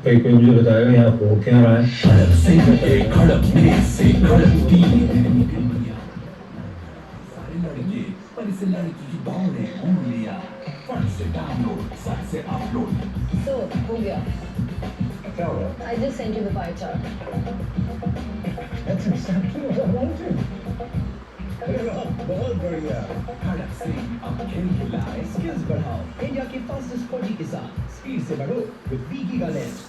कोई कोई मुझे बताएगा यहाँ हो क्या रहा है? खड़क से एक खड़क में से खड़क तीन सारे लड़के पर इस लड़की की दौड़े उंगलियां फट से डाउनलोड सट से अपलोड So, हो गया. क्या हो रहा I just sent you the pie chart. है? That's exactly what I wanted. अरे वाह, बहुत बढ़िया. खड़क से अब खेल खिलाए स्किल्स बढ़ाओ इंडिया के फास्टेस्ट 4G के साथ स्पीड से बढ़ो विद वी गीगानेट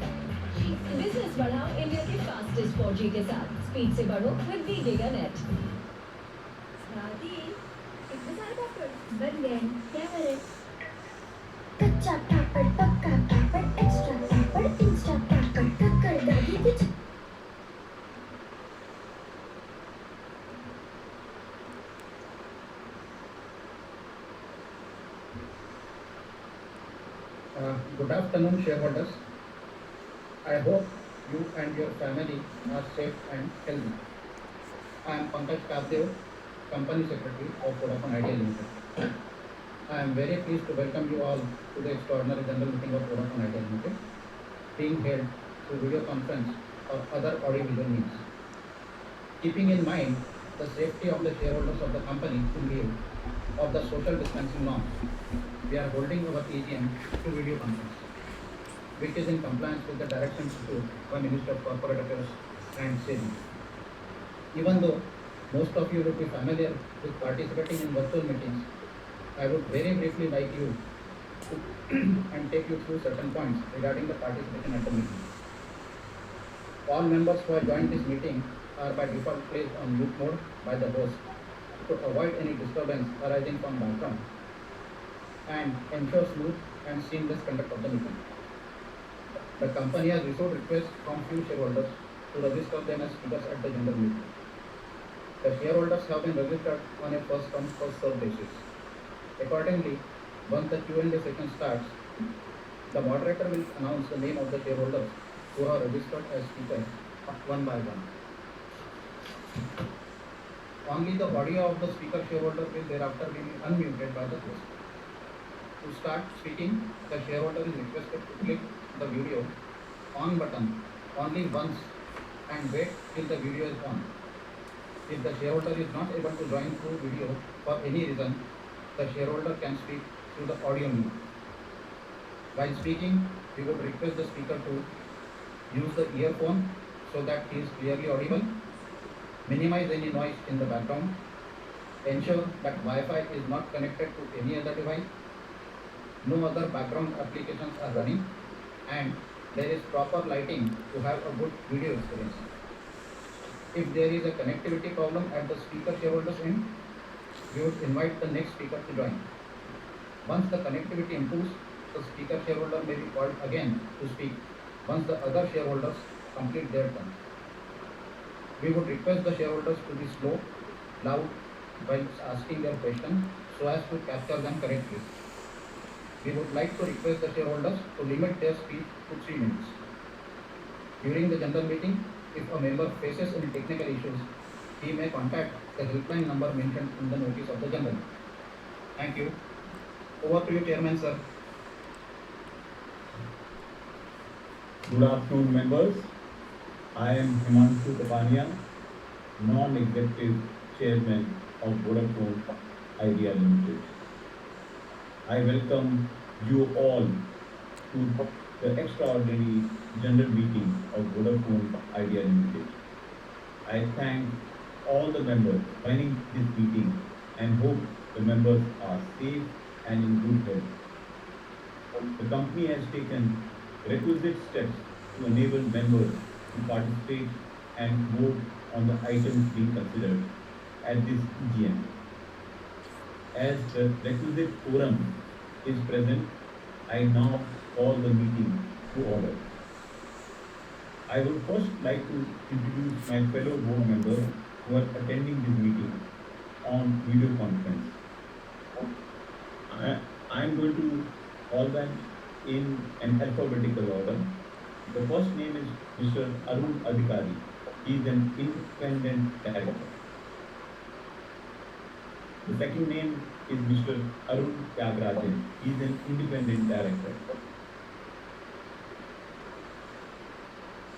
बिजनेस बढ़ाओ इंडिया के फास्टेस्ट 4G के साथ स्पीड से बढ़ो विद वी गीगानेट. दादी इतने सारे पापड़ बन गए क्या करें कच्चा पापड़ पक्का पापड़ एक्स्ट्रा पापड़ इंस्टा पापड़ कक्कर दादी कुछ Good afternoon, shareholders. I hope you and your family are safe and healthy. I am Pankaj Kapdev, Company Secretary of Vodafone Idea Limited. I am very pleased to welcome you all to the extraordinary general meeting of Vodafone Idea Limited, being held through video conference or other audio-visual means. Keeping in mind the safety of the shareholders of the company in view of the social distancing norms, we are holding our AGM through video conference, which is in compliance with the directions issued by Minister of Corporate Affairs and SEBI. Even though most of you would be familiar with participating in virtual meetings, I would very briefly like you to and take you through certain points regarding the participation at the meeting. All members who have joined this meeting are by default placed on mute mode by the host to avoid any disturbance arising from background and ensure smooth and seamless conduct of the meeting. The company has received requests from few shareholders to register them as speakers at the general meeting. The shareholders have been registered on a first come first served basis. Accordingly, once the Q&A session starts, the moderator will announce the name of the shareholders who are registered as speakers one by one. Only the audio of the speaker shareholder will thereafter be unmuted by the host. To start speaking, the shareholder is requested to click the video on button only once and wait till the video is on. If the shareholder is not able to join through video for any reason, the shareholder can speak through the audio medium. While speaking, we would request the speaker to use the earphone so that he is clearly audible, minimize any noise in the background, ensure that Wi-Fi is not connected to any other device, no other background applications are running, and there is proper lighting to have a good video experience. If there is a connectivity problem at the speaker shareholder's end, we would invite the next speaker to join. Once the connectivity improves, the speaker shareholder may be called again to speak once the other shareholders complete their turn. We would request the shareholders to be slow, loud while asking their question so as to capture them correctly. We would like to request the shareholders to limit their speech to 3 minutes. During the general meeting, if a member faces any technical issues, he may contact the helpline number mentioned in the notice of the general. Thank you. Over to you, Chairman, sir. Good afternoon, members. I am Himanshu Tapania, Non-Executive Chairman of Vodafone Idea Limited. I welcome you all to the extraordinary general meeting of Vodafone Idea Limited. I thank all the members joining this meeting and hope the members are safe and in good health. The company has taken requisite steps to enable members to participate and vote on the items being considered at this EGM. As the requisite quorum is present, I now call the meeting to order. I would first like to introduce my fellow board members who are attending this meeting on video conference. I'm going to call them in an alphabetical order. The first name is Mr. Arun Adhikari. He is an independent director. The second name is Mr. Arun Tyagarajan. He is an independent director.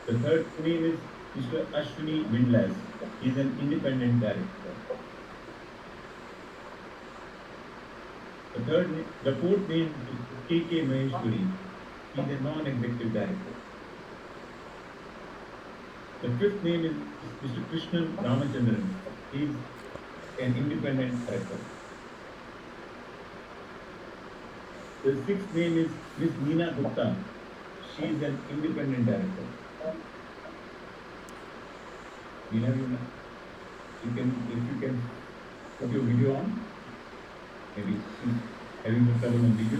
The third name is Mr. Ashwini Windlas. He is an independent director. The fourth name is K.K. Maheshwari. He is a non-executive director. The fifth name is Mr. Krishnan Ramachandran. He is an independent director. The sixth name is Ms. Neena Gupta. She is an independent director. Neena, if you can put your video on. Maybe she's having the trouble on video.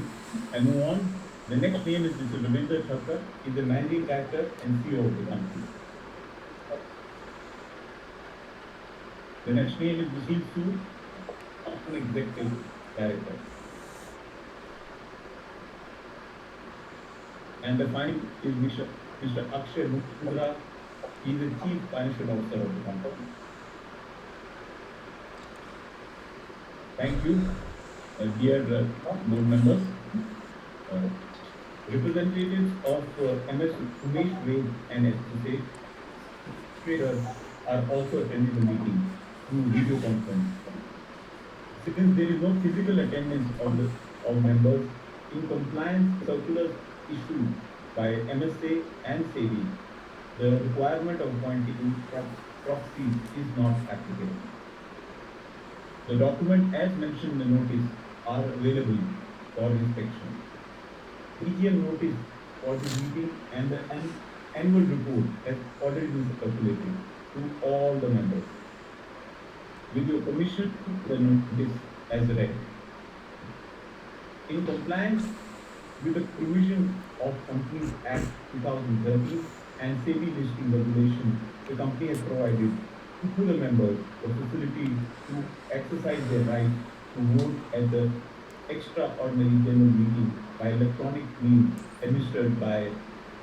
I move on. The next name is Mr. Ravindra Thakkar. He is the managing director and CEO of the company. The next name is Vishil Sood, non-executive director. And the final is Mr. Akshay Mukundra. He is the chief financial officer of the company. Thank you, dear board members. Representatives of MS Umesh Ved and SSA traders are also attending the meeting through video conference. Since there is no physical attendance of members, in compliance circulars issued by MSA and SEBI, the requirement of appointing proxies is not applicable. The document as mentioned in the notice are available for inspection. EGM notice for the meeting and the annual report has already been circulated to all the members. With your permission, the notice as read. In compliance with the provision of Companies Act 2013 and SEBI listing regulation, the company has provided to the members the facility to exercise their right to vote at the extraordinary general meeting by electronic means administered by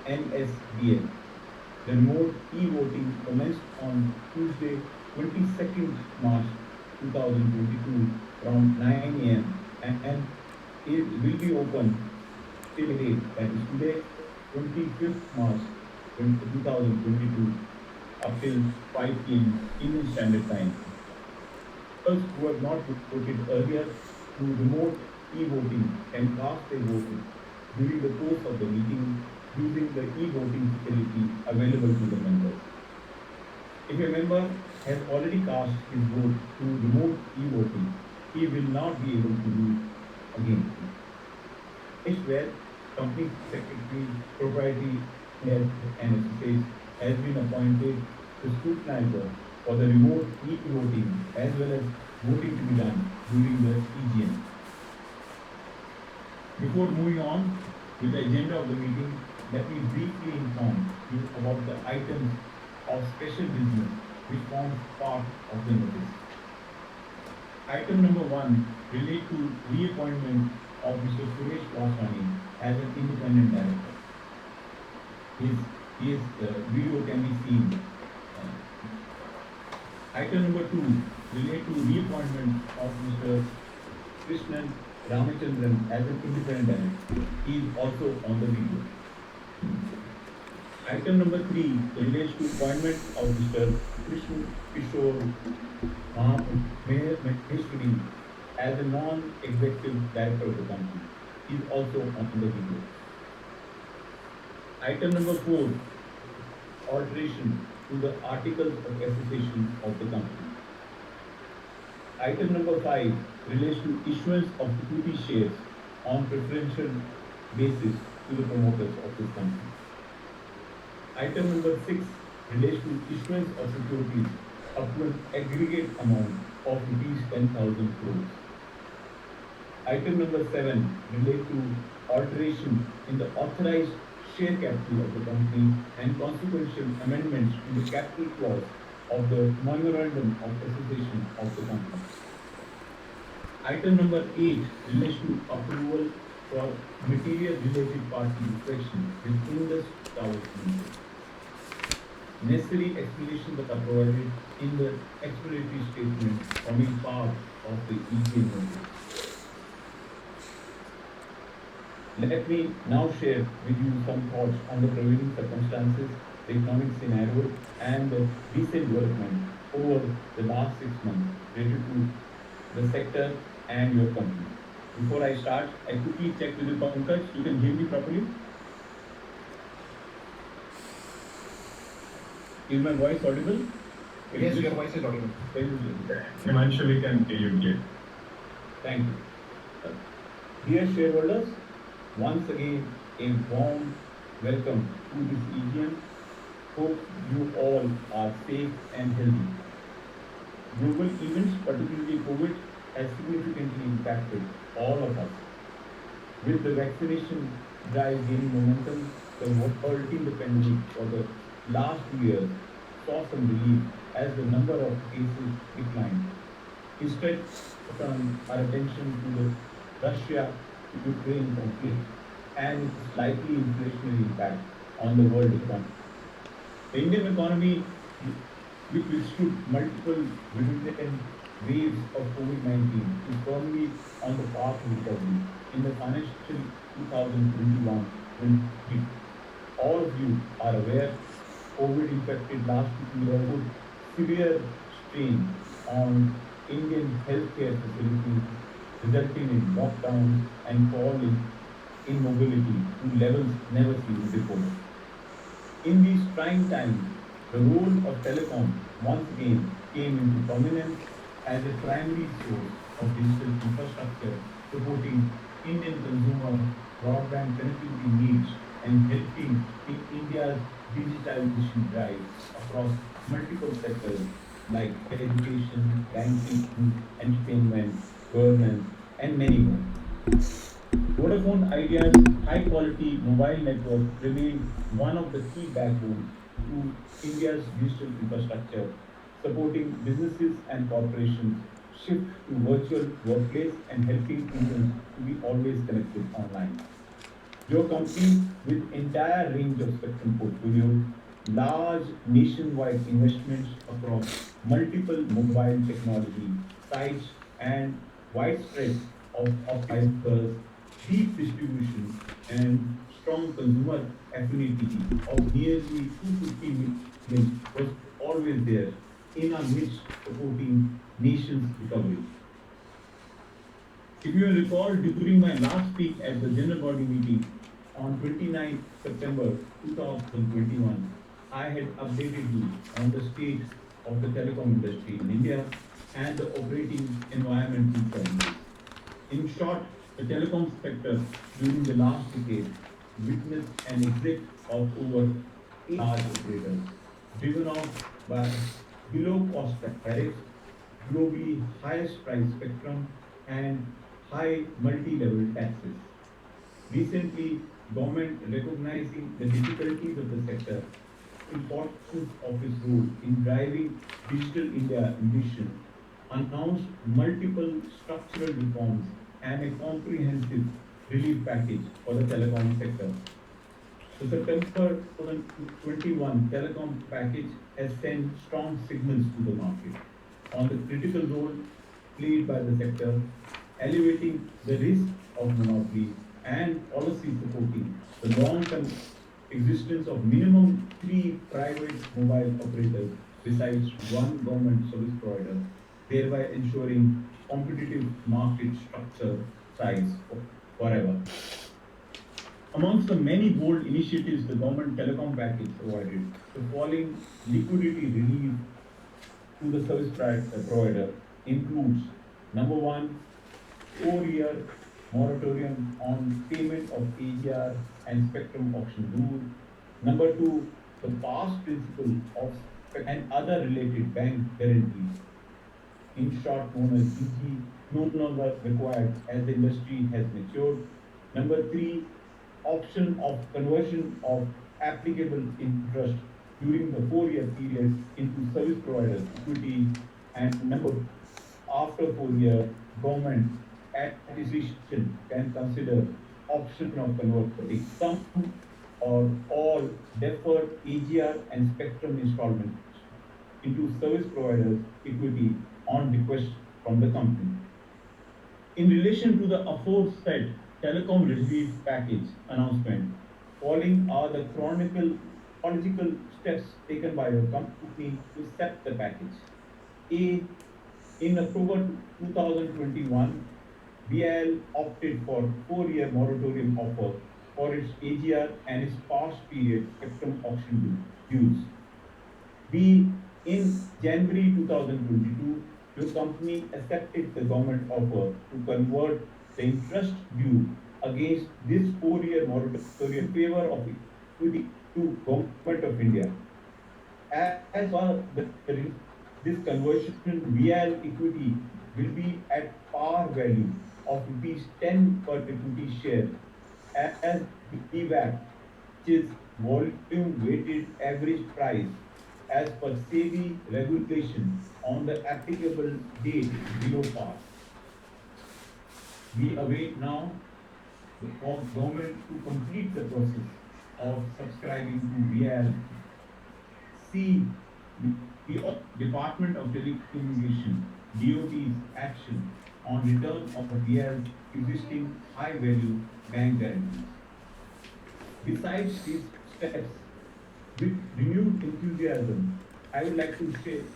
NSDL. The remote e-voting commenced on Tuesday, 22nd March 2022 from 9 a.m. and it will be open till date, that is today, 25th March 2022 up till 5 p.m. Indian Standard Time. Those who have not voted earlier through remote e-voting can cast their vote during the course of the meeting using the e-voting facility available to the members. If a member has already cast his vote through remote e-voting, he will not be able to do it again. Next, where Company Secretary, Proprietary Head and Associates has been appointed the scrutinizer for the remote e-voting as well as voting to be done during the EGM. Before moving on with the agenda of the meeting, let me briefly inform you about the items of special business which forms part of the notice. Item number 1 relates to reappointment of Mr. Suresh Vaswani as an independent director. His video can be seen. Item number 2 relates to reappointment of Mr. Krishnan Ramachandran as an independent director. He is also on the video. Item number 3 relates to appointment of Mr. Krishnan Kishore Maheshwari as a non-executive director of the company. He is also on the video. Item number 4, alteration to the articles of association of the company. Item number 5 relates to issuance of equity shares on preferential basis to the promoters of this company. Item number 6 relates to issuance of securities up to an aggregate amount of rupees 10,000 crores. Item number 7 relates to alteration in the authorized share capital of the company and consequential amendments in the capital clause of the Memorandum of Association of the company. Item number 8 relates to approval for material related party inspection with Indus Towers Limited. Necessary explanations are provided in the explanatory statement forming part of the EGM notice. Let me now share with you some thoughts on the prevailing circumstances, the economic scenario, and the recent development over the last 6 months related to the sector and your company. Before I start, I quickly check with you, Pankaj, you can hear me properly? Is my voice audible? Yes, your voice is audible. Himanshu, we can hear you clear. Thank you. Uh, Dear shareholders, once again a warm welcome to this EGM. Hope you all are safe and healthy. Global events, particularly COVID, has significantly impacted all of us. With the vaccination drive gaining momentum, the mortality in the pandemic for the last 2 years saw some relief as the number of cases declined. Instead, turn our attention to the Russia-Ukraine conflict and its likely inflationary impact on the world economy. The Indian economy, which withstood multiple virulent waves of COVID-19, is firmly on the path to recovery in the financial 2021-23. All of you are aware, COVID infected last 2 years put severe strain on Indian healthcare facilities, resulting in lockdowns and fall in mobility to levels never seen before. In these trying times, the role of telecom once again came into prominence as a primary source of digital infrastructure, supporting Indian consumer broadband connectivity needs and helping in India's digitalization drive across multiple sectors like education, banking, entertainment, governance, and many more. Vodafone Idea's high-quality mobile network remained one of the key backbones to India's digital infrastructure, supporting businesses and corporations shift to virtual workplace and helping Indians to be always connected online. Your company, with entire range of spectrum portfolio, large nationwide investments across multiple mobile technology sites and widespread of optimizers, deep distribution and strong consumer affinity of nearly 250 million was always there in our midst supporting nation's recovery. If you recall, during my last speech at the General Body meeting on 29 September 2021, I had updated you on the state of the telecom industry in India and the operating environmental challenges. In short, the telecom sector during the last decade witnessed an exit of over 8 large operators, driven off by below cost tariffs, globally highest price spectrum, and high multi-level taxes. Recently, government recognizing the difficulties of the sector, importance of its role in driving digital India ambition, announced multiple structural reforms and a comprehensive relief package for the telecom sector. The September 2021 telecom package has sent strong signals to the market on the critical role played by the sector, elevating the risk of monopoly and policy supporting the long-term existence of minimum 3 private mobile operators besides one government service provider, thereby ensuring competitive market structure size forever. Amongst the many bold initiatives the government telecom package provided, the following liquidity relief to the service provider includes number one, 4-year moratorium on payment of AGR and spectrum auction rule. Number two, the past principle of and other related bank guarantees, in short known as BG, no longer required as the industry has matured. Number three, option of conversion of applicable interest during the 4 year period into service providers equity, and number after 4 year government at decision can consider option of converting some or all deferred AGR and spectrum installments into service providers equity on request from the company. In relation to the aforesaid telecom relief package announcement, following are the chronological steps taken by the company to set the package. A. In October 2021, BIL opted for 4 year moratorium offer for its AGR and its past period spectrum auction dues. B. In January 2022, your company accepted the government offer to convert the interest due against this 4 year moratorium in favor of equity to Government of India. As per this conversion, VIL equity will be at par value of rupees 10 per equity share as VWAP, which is volume weighted average price as per SEBI regulation on the applicable date below par. We await now the government to complete the process of subscribing to VIL. C. The Department of Telecommunication DOT's action on return of VIL's existing high value bank guarantees. Besides these steps, with renewed enthusiasm, I would like to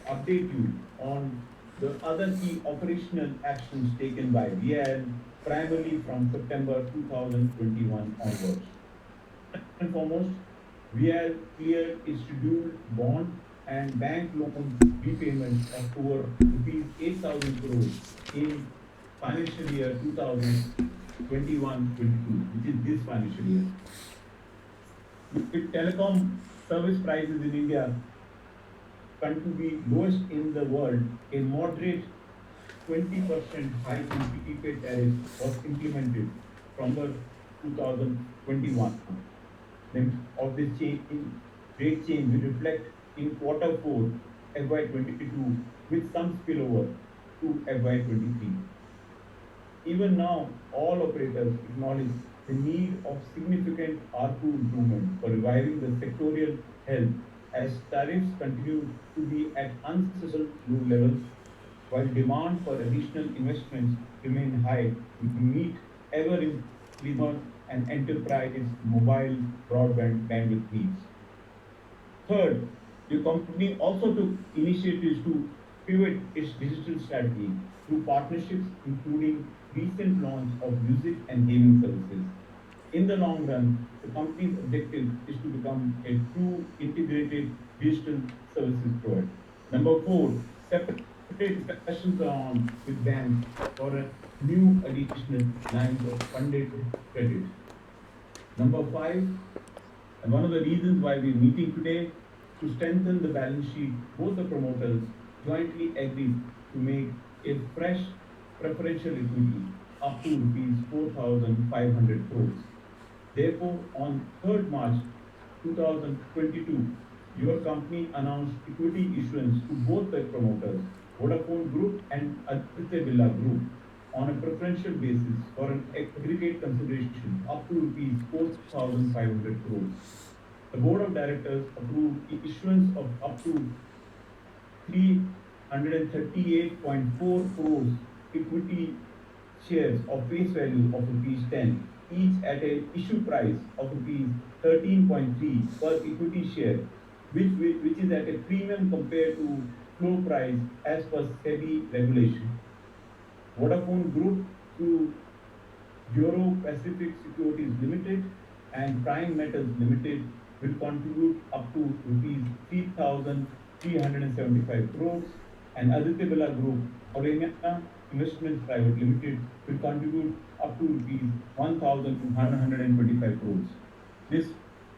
update you on the other key operational actions taken by VIL primarily from September 2021 onwards. First and foremost, VIL cleared its scheduled bond and bank loan repayments of over rupees 8,000 crores in financial year 2021-22, which is this financial year. With telecom service prices in India continue to be lowest in the world, a moderate 20% hike in prepaid tariff was implemented from the 2021. Then of this change in rate change will reflect in quarter 4 FY22 with some spillover to FY23. Even now, all operators acknowledge the need of significant ARPU improvement for reviving the sectorial health as tariffs continue to be at unsustainable low levels, while demand for additional investments remain high to meet ever-increasing and enterprise mobile broadband bandwidth needs. Third, the company also took initiatives to pivot its digital strategy through partnerships, including recent launch of music and gaming services. In the long run, the company's objective is to become a true integrated digital services provider. Number 4, separate discussions are on with banks for a new additional lines of funded credit. Number 5, and one of the reasons why we're meeting today, to strengthen the balance sheet, both the promoters jointly agreed to make a fresh preferential equity up to rupees 4,500 crores. Therefore, on 3rd March 2022, your company announced equity issuance to both the promoters, Vodafone Group and Aditya Birla Group, on a preferential basis for an aggregate consideration up to rupees 4,500 crores. The Board of Directors approved issuance of up to 338.4 crores equity shares of face value of rupees 10, each at a issue price of rupees 13.3 per equity share, which is at a premium compared to floor price as per SEBI regulation. Vodafone Group through Euro Pacific Securities Limited and Prime Metals Limited will contribute up to rupees 3,375 crores, and Aditya Birla Group, Orena Investments Private Limited will contribute up to rupees 1,125 crores. This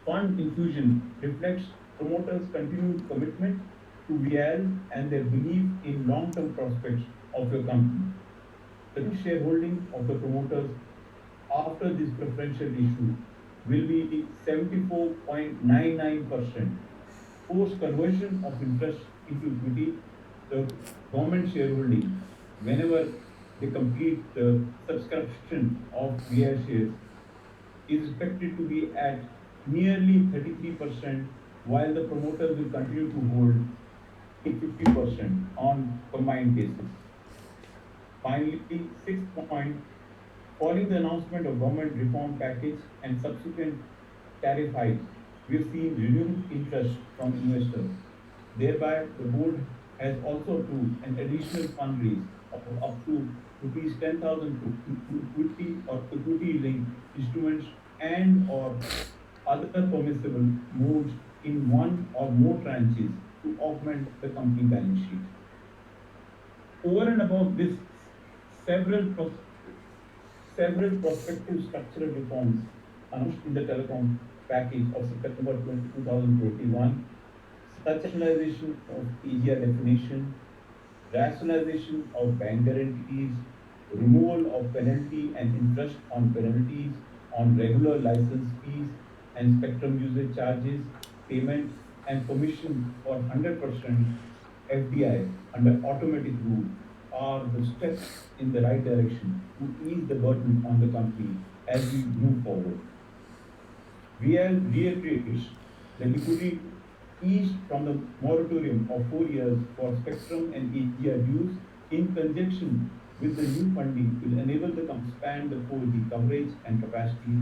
fund infusion reflects promoters' continued commitment to VIL and their belief in long-term prospects of your company. The shareholding of the promoters after this preferential issue will be 74.99%, Post conversion of interest into equity, the government shareholding, whenever they complete the subscription of VI shares, is expected to be at nearly 33%, while the promoters will continue to hold 50% on combined basis. Finally, sixth point, following the announcement of government reform package and subsequent tariff hikes, we have seen renewed interest from investors. Thereby, the board has also approved an additional fundraise of up to rupees 10,000 to equity or equity-linked instruments and or other permissible modes in one or more tranches to augment the company balance sheet. Over and above this, several pros- several prospective structural reforms announced in the telecom package of September 2021, such as rationalization of AGR definition, rationalization of bank guarantees, removal of penalty and interest on penalties on regular license fees and spectrum usage charges, payment and permission for 100% FDI under automatic rule are the steps in the right direction to ease the burden on the company as we move forward. VL reiterates the liquidity eased from the moratorium of 4 years for spectrum and AGR dues in conjunction with the new funding will enable the company to expand the 4G coverage and capacity,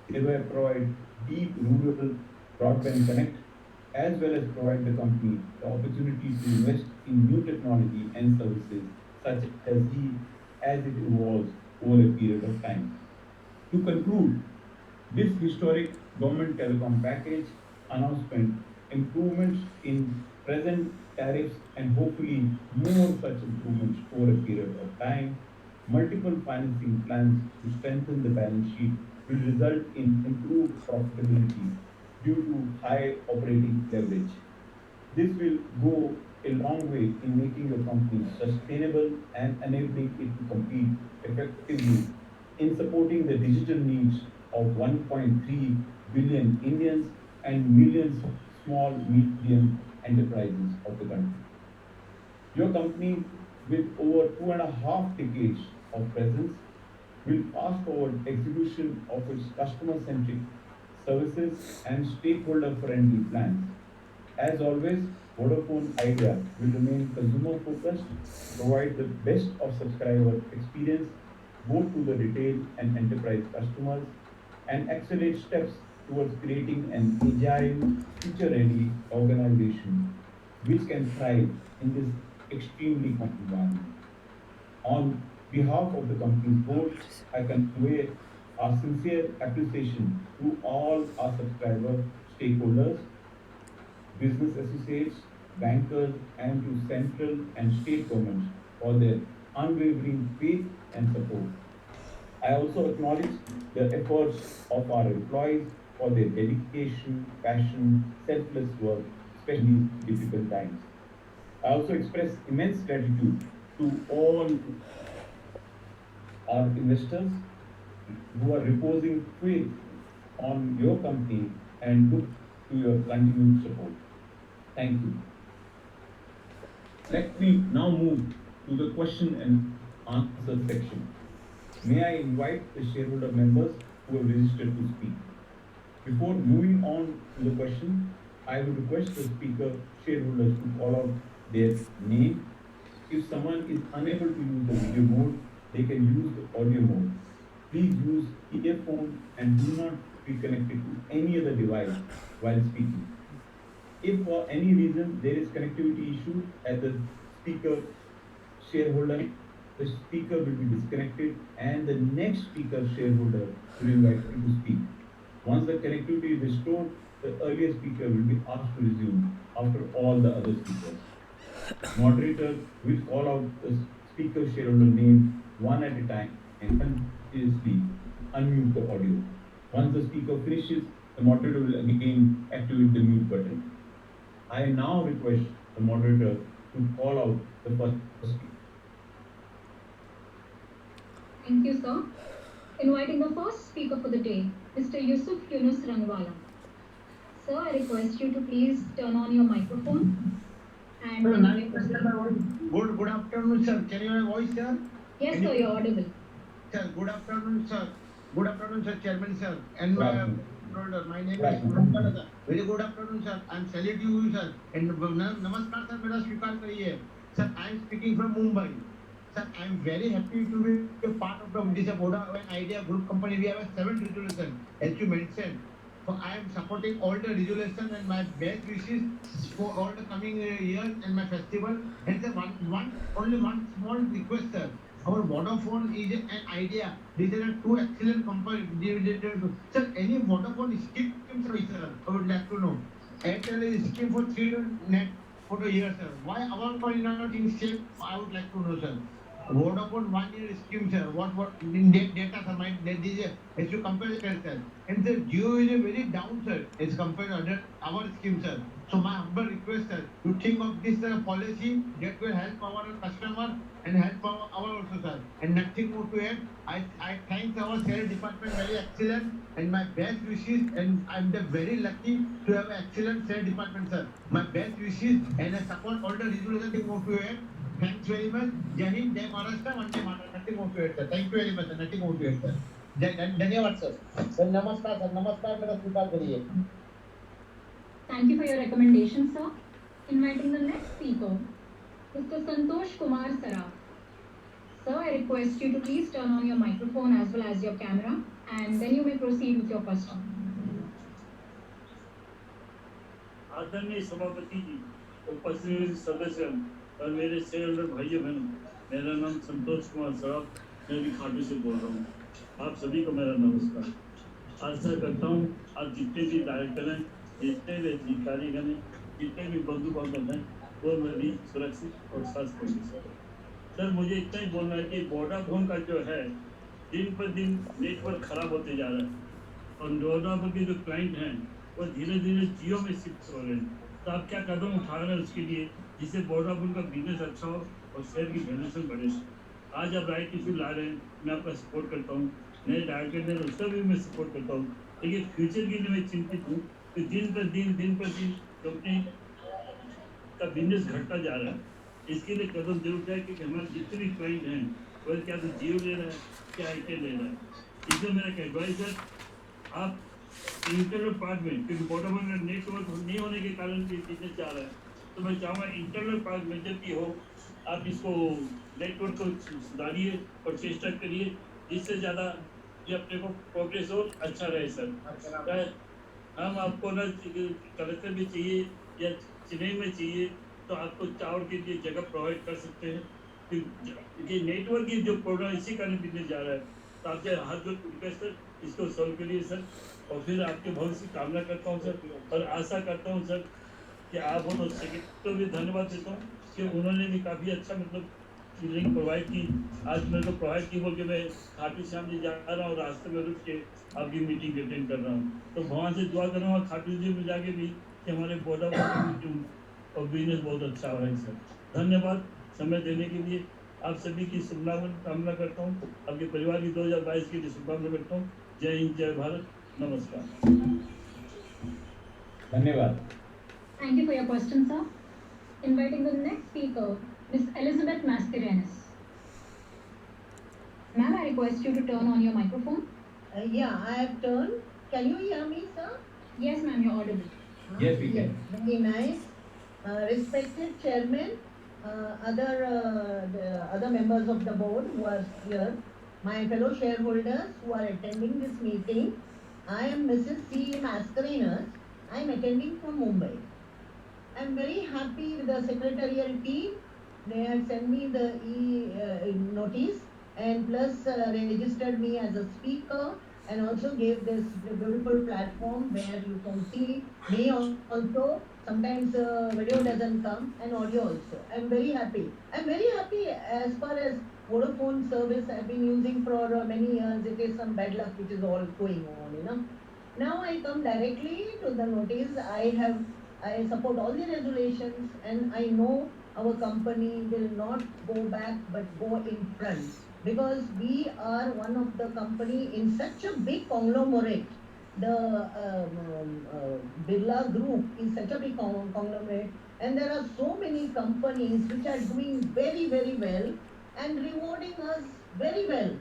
thereby provide deep rural broadband connect, as well as provide the company the opportunity to invest in new technology and services such as he as it evolves over a period of time. To conclude, this historic government telecom package announcement, improvements in present tariffs and hopefully more such improvements over a period of time, multiple financing plans to strengthen the balance sheet will result in improved profitability due to high operating leverage. This will go a long way in making your company sustainable and enabling it to compete effectively in supporting the digital needs of 1.3 billion Indians and millions of small, medium enterprises of the country. Your company, with over 2.5 decades of presence, will fast forward execution of its customer-centric services and stakeholder-friendly plans. As always, Vodafone Idea will remain consumer focused, provide the best of subscriber experience both to the retail and enterprise customers, and accelerate steps towards creating an agile, future ready organization which can thrive in this extremely complex environment. On behalf of the company's board, I convey our sincere appreciation to all our subscriber stakeholders, business associates, bankers, and to central and state governments for their unwavering faith and support. I also acknowledge the efforts of our employees for their dedication, passion, selfless work, especially in these difficult times. I also express immense gratitude to all our investors who are reposing faith on your company and look to your continued support. Thank you. Let me now move to the question and answer section. May I invite the shareholder members who have registered to speak. Before moving on to the question, I would request the speaker shareholders to call out their name. If someone is unable to use the video mode, they can use the audio mode. Please use earphone and do not be connected to any other device while speaking. If for any reason there is connectivity issue at the speaker shareholder, the speaker will be disconnected and the next speaker shareholder will be invited to speak. Once the connectivity is restored, the earlier speaker will be asked to resume after all the other speakers. Moderator will call out the speaker shareholder name one at a time and continuously unmute the audio. Once the speaker finishes, the moderator will again activate the mute button. I now request the moderator to call out the first speaker. Thank you, sir. Inviting the first speaker for the day, Mr. Yusuf Yunus Rangwala. Sir, I request you to please turn on your microphone and Sir, then you now may you can proceed. hear my voice. Good afternoon, sir. Can you hear my voice, sir? Yes, Can sir, you- you're audible. Sir, good afternoon, sir. Good afternoon, sir, Chairman, sir. And Good my afternoon. shareholder. My name Good is afternoon. Shivam Bajaj, sir. Very good afternoon, sir. I'm saluting you, sir. And namaskar, sir. मेरा स्वीकार करिए. Sir, I'm speaking from Mumbai. Sir, I'm very happy to be a part of this Vodafone Idea Group company. We have a 7 resolution, as you mentioned. So I am supporting all the resolution and my best wishes for all the coming years and my festival. And sir, only one small request, sir. Our Vodafone is an idea. These are two excellent companies. Sir, any Vodafone scheme, sir, I would like to know. Airtel is scheme for 3 net for the year, sir. Why our company not in shape? I would like to know, sir. Vodafone 1 year scheme, sir. What in data, sir? My that is as you compare it, sir. And the Geo is a very down, sir, as compared to other our scheme, sir. So my humble request, sir, to think of this policy that will help our customer and help our also, sir. And nothing more to add. I thank our sales department, very excellent, and my best wishes. And I'm the very lucky to have an excellent sales department, sir. My best wishes, and I support all the resolution. Nothing more to add. Thanks very much. Jai Hind, Jai Maharashtra, Vande Mataram. Nothing more to add, sir. Thank you very much, sir. Nothing more to add, sir. धन्यवाद sir. Sir नमस्कार मेरा स्वीकार करिए. Thank you for your recommendation, sir. Inviting the next speaker, Mr. Santosh Kumar Saraf. Sir, I request you to please turn on your microphone as well as your camera, and then you may proceed with your question. आदरणीय सभापति जी, उपस्थित सदस्य और मेरे shareholder भाइयों बहनों, मेरा नाम संतोष कुमार सराफ, मैं भी खाटू से बोल रहा हूँ. आप सभी को मेरा नमस्कार. आशा करता हूँ आप जितने भी डायरेक्टर हैं, जितने भी अधिकारीगण हैं, जितने भी बंधु बांधव हैं, वो मैं भी सुरक्षित और स्वास्थ्य हैं. सर, मुझे इतना ही बोलना है कि वोडाफोन का जो है दिन पर दिन नेटवर्क खराब होते जा रहा है और वोडाफोन के जो क्लाइंट हैं वो धीरे धीरे जियो में शिफ्ट हो रहे हैं. तो आप क्या कदम उठा रहे हैं उसके लिए जिससे वोडाफोन का बिजनेस अच्छा हो और शेयर की वैल्यूएशन बढ़े. आज आप राइट इशू ला रहे हैं, मैं आपका सपोर्ट करता हूँ. नए डायरेक्टर हैं उसका भी मैं सपोर्ट करता हूँ. लेकिन फ्यूचर के लिए मैं चिंतित हूँ कि दिन पर दिन कंपनी का बिजनेस घटता जा रहा है. इसके लिए कदम जरूर उठाए क्योंकि हमारे जितने भी क्लाइंट हैं वो क्या तो जियो ले रहा है, क्या एयरटेल ले रहा है. इसमें मेरा एडवाइस है आप इंटरनल पार्ट में, क्योंकि वोडाफोन का नेटवर्क नहीं होने के कारण बिजनेस जा रहा है, तो मैं चाहूँगा इंटरनल पार्ट में जब भी हो आप इसको नेटवर्क को सुधारिए और चेष्टा करिए जिससे ज़्यादा ये अपने को प्रोग्रेस हो अच्छा रहे. सर, हम आपको ना कलेक्टर में चाहिए या चेन्नई में चाहिए तो आपको टावर के लिए जगह प्रोवाइड कर सकते हैं. क्योंकि नेटवर्क की जो प्रॉब्लम इसी कारण बिजनेस जा रहा है. तो आपसे हाथ जोड़ रिक्वेस्ट है इसको सॉल्व करिए सर. और फिर आपके भविष्य की कामना करता हूँ सर और आशा करता हूँ सर कि आप हो तो सेक्रेटरी भी धन्यवाद देता हूँ कि उन्होंने भी काफ़ी अच्छा लिंक प्रोवाइड की. आज मेरे को प्रोवाइड की बोल के मैं खाटू श्याम जी जा रहा हूँ, रास्ते में रुक के आपकी मीटिंग अटेंड कर रहा हूँ. तो भगवान से दुआ करूँगा खाटू जी में जाके भी कि हमारे वोडाफोन और बिजनेस बहुत अच्छा हो रहा है. सर, धन्यवाद समय देने के लिए. आप सभी की शुभकामना करता हूँ. आपके परिवार की 2022 के लिए शुभकामना करता हूँ. जय हिंद, जय भारत. नमस्कार. धन्यवाद. Thank you for your question, sir. Inviting the next speaker, Miss Elizabeth Mascarenas. Ma'am, I request you to turn on your microphone. Yeah, I have turned. Can you hear me, sir? Yes, ma'am, you're audible. Yes, we can. Very nice. Respected chairman, other members of the board who are here, my fellow shareholders who are attending this meeting. I am Mrs. C. Mascarenas. I am attending from Mumbai. I am very happy with the secretarial team. They had sent me the notice and plus registered me as a speaker and also gave this beautiful platform where you can see me also. Sometimes video doesn't come and audio also. I'm very happy. I'm very happy as far as Vodafone service I've been using for many years. It is some bad luck which is all going on, you know. Now I come directly to the notice. I support all the resolutions and I know our company will not go back but go in front because we are one of the company in such a big conglomerate the Birla Group is such a big conglomerate, and there are so many companies which are doing very, very well and rewarding us very well.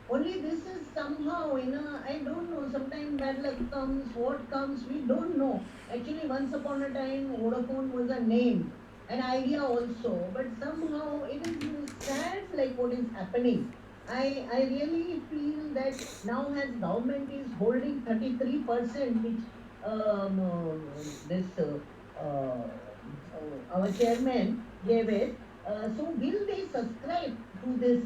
Only this is somehow, I don't know, sometimes bad luck comes, what comes, we don't know. Actually, once upon a time, Vodafone was a name, an idea also, but somehow it is sad like what is happening. I really feel that now as government is holding 33%, which this our chairman gave it. So will they subscribe to this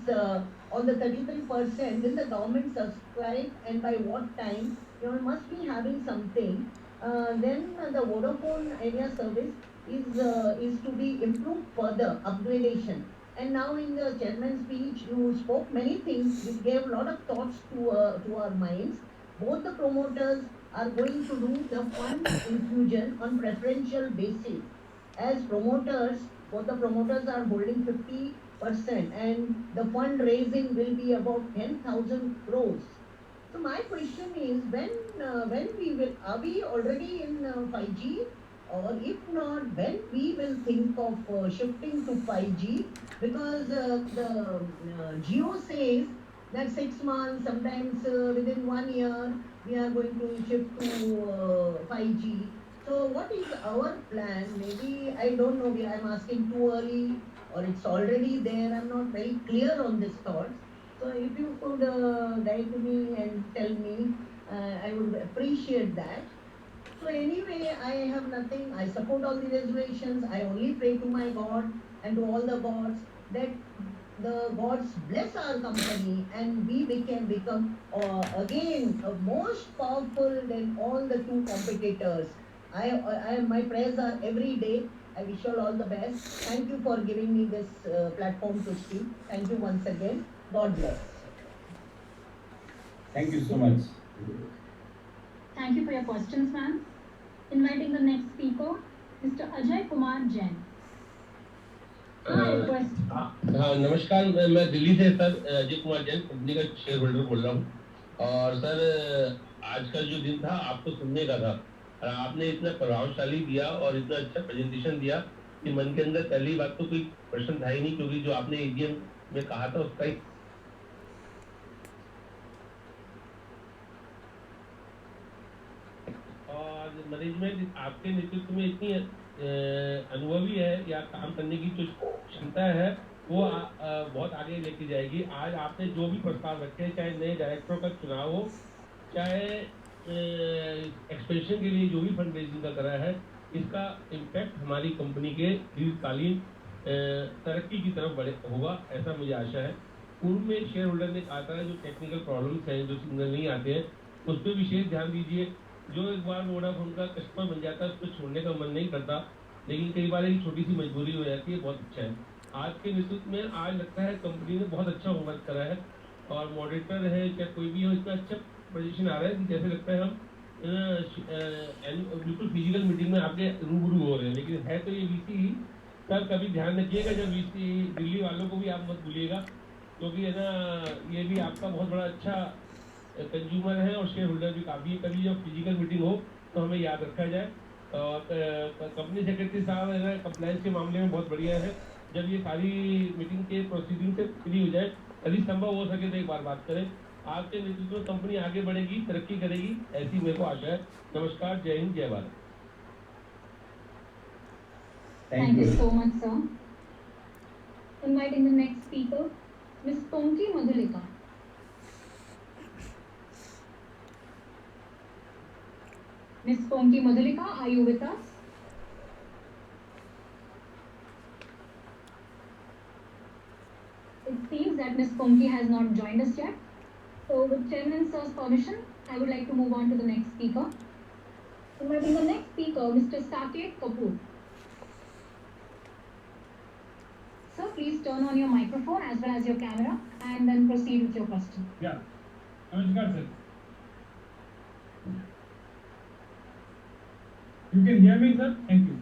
on the 33%? Will the government subscribe, and by what time? You must be having something. Then the Vodafone area service is to be improved further, upgradation. And now in the chairman's speech, you spoke many things which gave a lot of thoughts to our minds. Both the promoters are going to do the fund infusion on preferential basis. As promoters, both the promoters are holding 50%, and the fundraising will be about 10,000 crores. So my question is, when we will, are we already in 5G? Or if not, when we will think of shifting to 5G? Because the Geo says that 6 months, sometimes within 1 year, we are going to shift to 5G. So what is our plan? Maybe, I don't know, I'm asking too early, or it's already there. I'm not very clear on this thoughts. So if you could guide me and tell me, I would appreciate that. So anyway, I have nothing. I support all the resolutions. I only pray to my God and to all the gods that the gods bless our company and we can become again most powerful than all the two competitors. My prayers are every day. I wish you all the best. Thank you for giving me this platform to speak. Thank you once again. God bless. Thank you so much. Thank you for your questions, ma'am. Inviting the next speaker, Mr. Ajay Kumar Jain. हाँ नमस्कार, मैं दिल्ली से sir Ajay Kumar Jain company का share holder बोल रहा हूँ। और sir आज का जो दिन था आपको सुनने का था और आपने इतना प्रभावशाली दिया और इतना अच्छा प्रेजेंटेशन दिया कि मन के अंदर पहली बात तो कोई प्रश्न था ही नहीं, क्योंकि जो आपने एजीएम में कहा था उसका ही और मैनेजमेंट आपके नेतृत्व में इतनी अनुभवी है या काम करने की जो क्षमता है वो बहुत आगे लेके जाएगी। आज आपने जो भी प्रस्ताव रखे, चाहे नए डायरेक्टरों का चुनाव हो, चाहे एक्सपेंशन के लिए जो भी फंड रेजिंग का करा है, इसका इम्पैक्ट हमारी कंपनी के दीर्घकालीन तरक्की की तरफ बढ़े होगा, ऐसा मुझे आशा है। पूर्व में शेयर होल्डर ने कहा था जो टेक्निकल प्रॉब्लम्स हैं, जो सिग्नल नहीं आते हैं, उस पर विशेष ध्यान दीजिए। जो एक बार वोडाफोन का कस्टमर बन जाता है उसको छोड़ने का मन नहीं करता, लेकिन कई बार एक छोटी सी मजबूरी हो जाती है। बहुत अच्छा है आज के नेतृत्व में। आज लगता है कंपनी ने बहुत अच्छा होमवर्क करा है और मॉडरेटर है चाहे कोई भी हो, इतना अच्छा पोजीशन आ रहा है कि जैसे लगता है हम बिल्कुल फिजिकल मीटिंग में आपके रूबरू हो रहे हैं। लेकिन है तो ये वीसी ही। सर कभी ध्यान रखिएगा, जब वीसी दिल्ली वालों को भी आप मत भूलिएगा, क्योंकि है ना ये भी आपका बहुत बड़ा अच्छा कंज्यूमर है और शेयर होल्डर भी काफ़ी है। कभी जब फिजिकल मीटिंग हो तो हमें याद रखा जाए। और कंपनी सेक्रेटरी साहब है ना कंप्लायंस के मामले में बहुत बढ़िया है। जब ये सारी मीटिंग के प्रोसीडिंग से फ्री हो जाए, यदि संभव हो सके तो एक बार बात करें। आपके नेतृत्व में कंपनी आगे बढ़ेगी, तरक्की करेगी, ऐसी मेरे को आशा है। नमस्कार, जय हिंद, जय Bharat. Thank you so much, sir. Inviting the next speaker, Ms. Ponki Madhulika. Ms. Ponki Madhulika, are you with us? It seems that Ms. Ponki has not joined us yet. So with Chairman Sir's permission, I would like to move on to the next speaker. Inviting the next speaker, Mr. Saket Kapoor. Sir, please turn on your microphone as well as your camera and then proceed with your question. Yeah. Namaskar, sir. You can hear me, sir? Thank you.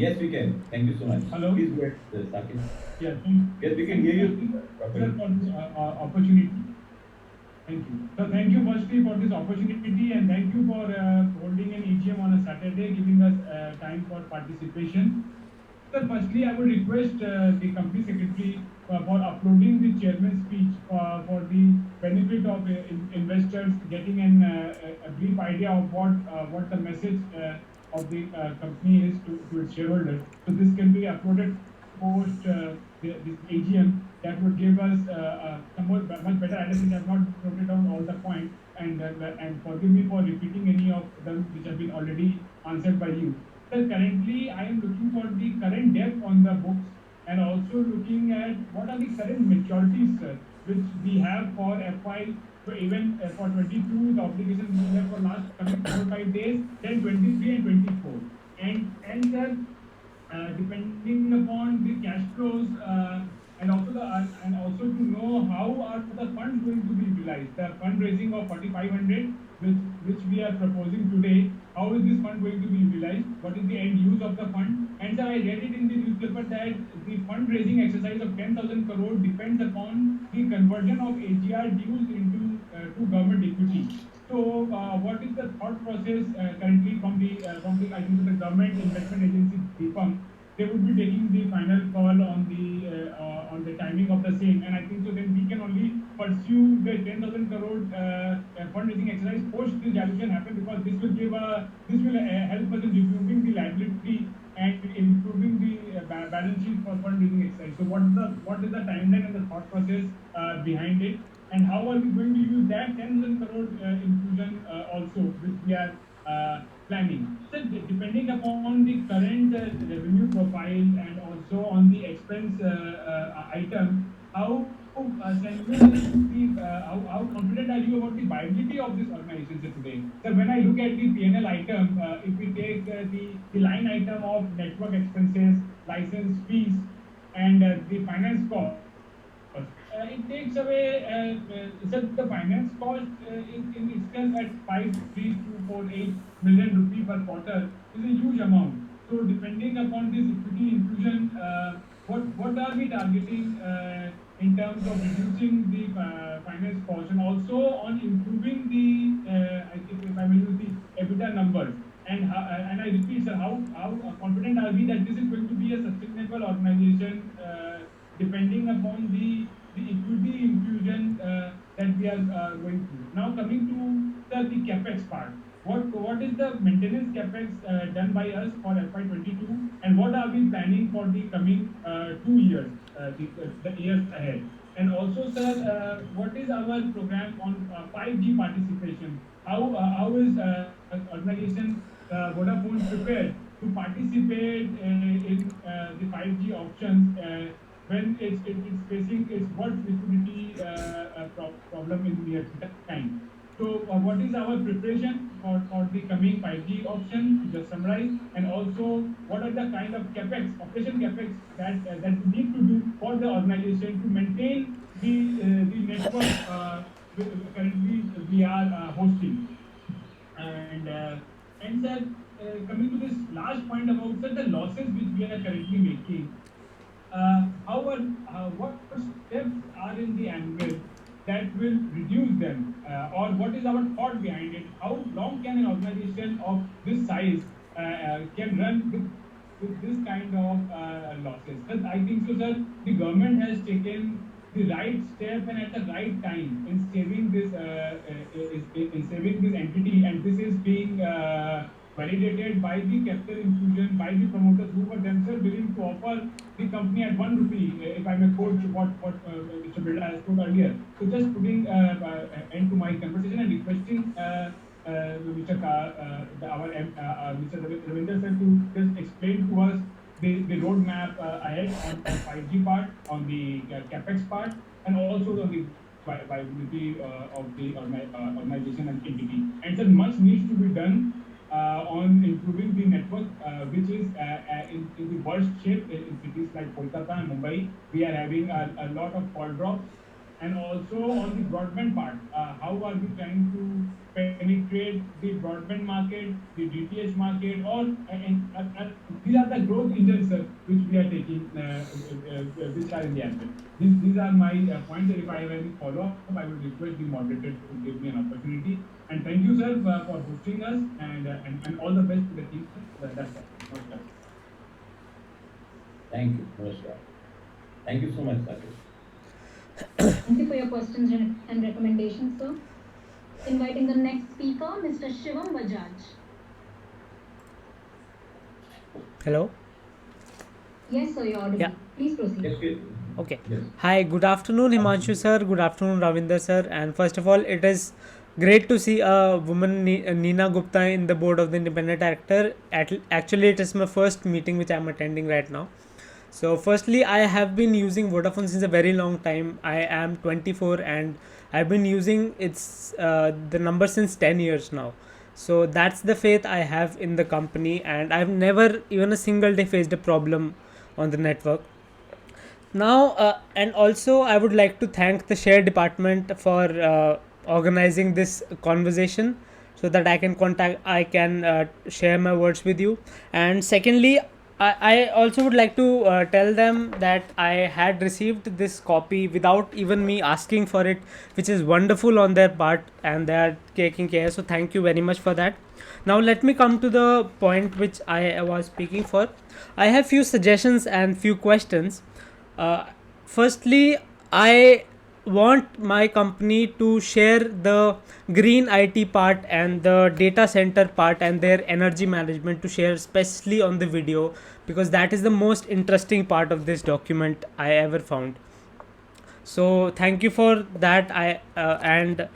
Yes, we can. Thank you so much. Hello. Please go ahead, Saket. Yeah. Yes, we can hear you. Sir, for this opportunity. Thank you. So thank you firstly for this opportunity and thank you for holding an EGM on a Saturday, giving us time for participation. Sir, firstly, I would request the company secretary for uploading the chairman's speech for the benefit of investors getting a brief idea of what the message of the company is to its shareholders. So this can be uploaded post this AGM. That would give us somewhat much better idea since I have not noted down all the points and forgive me for repeating any of them which have been already answered by you. Sir, currently I am looking for the current debt on the books and also looking at what are the current maturities, sir, which we have for FY. So even for 22, the obligation we have for last coming 4 or 5 days, then 23 and 24. And sir, depending upon the cash flows and also to know how are the funds going to be utilized. The fundraising of 4,500, which we are proposing today, how is this fund going to be utilized? What is the end use of the fund? And sir, I read it in the newspaper that the fundraising exercise of 10,000 crore depends upon the conversion of AGR dues into to government equity. So, what is the thought process currently from the I think the government investment agency DIPAM? They would be taking the final call on the timing of the same, and I think so. Then we can only pursue the 10,000 crore fundraising exercise post this dilution happen because this will help us in removing the liability and improving the balance sheet for fundraising exercise. So, what is the timeline and the thought process behind it? And how are we going to use that 10,000 crore infusion also, which we are planning? So, depending upon the current revenue profile and also on the expense item, how confident are you about the viability of this organization today? So, when I look at the P&L item, if we take the line item of network expenses, license fees, and the finance cost. It takes away the finance cost in itself at 53248 million rupee per quarter is a huge amount. So depending upon this equity infusion, what are we targeting in terms of reducing the finance cost and also on improving the I think if I may use the EBITDA numbers. And I repeat, sir, how confident are we that this is going to be a sustainable organization depending upon the equity infusion that we are going through. Now coming to the capex part. What is the maintenance capex done by us for FY22 and what are we planning for the coming 2 years, the years ahead? And also, sir, what is our program on 5G participation? How is organization Vodafone prepared to participate in the 5G options when it's facing its worst liquidity problem in near time? So, what is our preparation for the coming 5G option? Just summarize, and also what are the kind of capex, operation capex that we need to do for the organization to maintain the network currently we are hosting. And sir, coming to this last point about sir, the losses which we are currently making, what steps are in the anvil that will reduce them, or what is our thought behind it? How long can an organization of this size can run with this kind of losses? Because I think so, sir, the government has taken the right step and at the right time in saving this entity, and this is being validated by the capital infusion by the promoters who were themselves willing to offer the company at 1 rupee, if I may quote what Mr. Birla has told earlier. So just putting end to my conversation and requesting Mr. Ravinder sir to just explain to us the roadmap ahead on 5G part, on the capex part, and also on the viability of the organization and entity. And so much needs to be done on improving the network, which is in the worst shape in cities like Kolkata and Mumbai. We are having a lot of call drops. And also on the broadband part, how are we trying to penetrate the broadband market, the DTH market, or these are the growth engines, sir, which we are taking, which are in the asset. These are my points. If I have any follow up, I will request the moderator to give me an opportunity. And thank you, sir, for hosting us, and all the best to the team, sir. That's all. Namaskar. Thank you. Namaskar. Thank you so much, Saket. Thank you for your questions and recommendations, sir. Inviting the next speaker, Mr. Shivam Bajaj. Hello. Yes, sir, you're audible. Yeah. Please proceed. Yes, yes. Okay. Yes. Hi. Good afternoon, Himanshu sir. Good afternoon, Ravinder sir. And first of all, it is great to see a woman, Nina Gupta, in the board of the independent director. Actually, it is my first meeting which I am attending right now. So, firstly, I have been using Vodafone since a very long time. I am 24 and I've been using its the number since 10 years now. So that's the faith I have in the company, and I've never even a single day faced a problem on the network. Now, and also I would like to thank the share department for organizing this conversation so that I can share my words with you. And secondly, I also would like to tell them that I had received this copy without even me asking for it, which is wonderful on their part, and they are taking care. So thank you very much for that. Now let me come to the point which I was speaking for. I have few suggestions and few questions. uh, Firstly, I want my company to share the green IT part and the data center part and their energy management to share, especially on the video, because that is the most interesting part of this document I ever found. So thank you for that. I and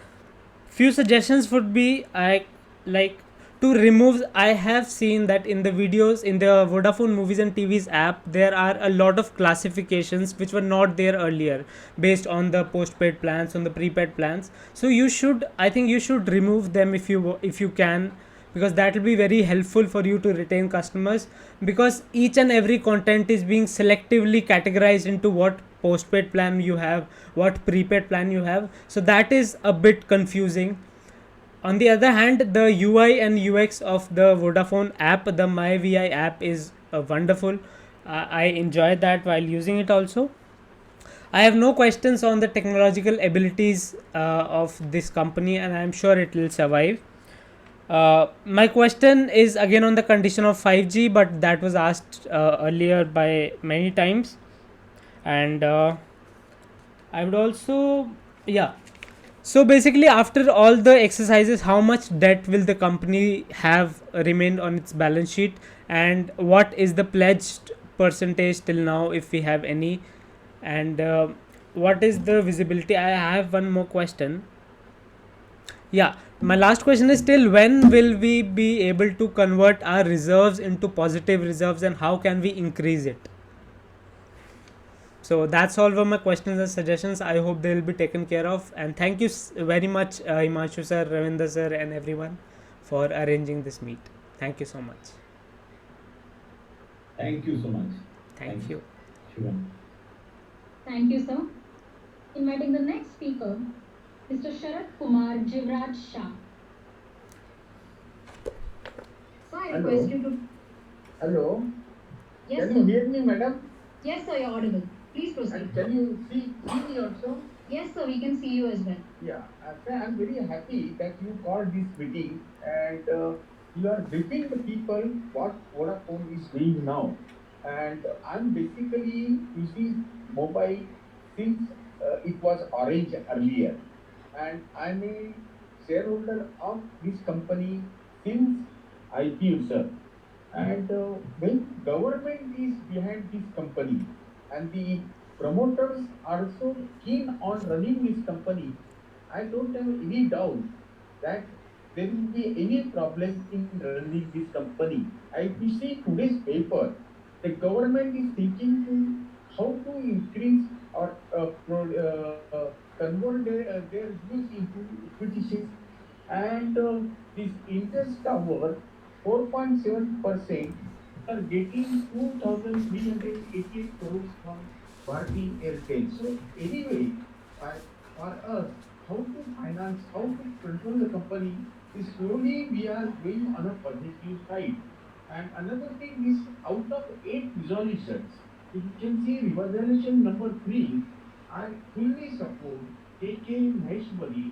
few suggestions would be, I like to remove. I have seen that in the videos in the Vodafone Movies and TVs app there are a lot of classifications which were not there earlier, based on the postpaid plans, on the prepaid plans. So you should, I think you should remove them if you can, because that will be very helpful for you to retain customers, because each and every content is being selectively categorized into what postpaid plan you have, what prepaid plan you have. So that is a bit confusing. On the other hand, the UI and UX of the Vodafone app, the MyVI app, is wonderful. I enjoyed that while using it also. I have no questions on the technological abilities of this company, and I'm sure it will survive. My question is again on the condition of 5G, but that was asked earlier by many times. And I would also, yeah. So basically, after all the exercises, how much debt will the company have remained on its balance sheet, and what is the pledged percentage till now, if we have any, and what is the visibility? I have one more question. Yeah, my last question is, till when will we be able to convert our reserves into positive reserves, and how can we increase it? So that's all for my questions and suggestions. I hope they will be taken care of. And thank you very much, Himanshu sir, Ravinder sir, and everyone for arranging this meet. Thank you so much. Thank you so much. Thank you. Shivam. Thank you, sir. Inviting the next speaker, Mr. Sharat Kumar Jivraj Shah. So I Hello. request you to. Hello. Yes, Can sir. you hear me, madam? Yes, sir, you're audible. Please proceed. And can you see me also? Yes, sir, we can see you as well. Yeah. I'm very happy that you called this meeting and you are briefing the people what Vodafone is doing now. And I'm basically using mobile since it was Orange earlier. And I'm a shareholder of this company since IPO, sir. And when government is behind this company and the promoters are so keen on running this company, I don't have any doubt that there will be any problem in running this company. If you see today's paper, the government is thinking to how to increase or convert their use into equity shares, and this interest cover 4.7%, are getting 2,388 crores from Bharti Airtel. So anyway, and how to control the company, is slowly we are going on a positive side. And another thing is, out of 8 resolutions, if you can see resolution number 3, I fully support KK Maheshwari,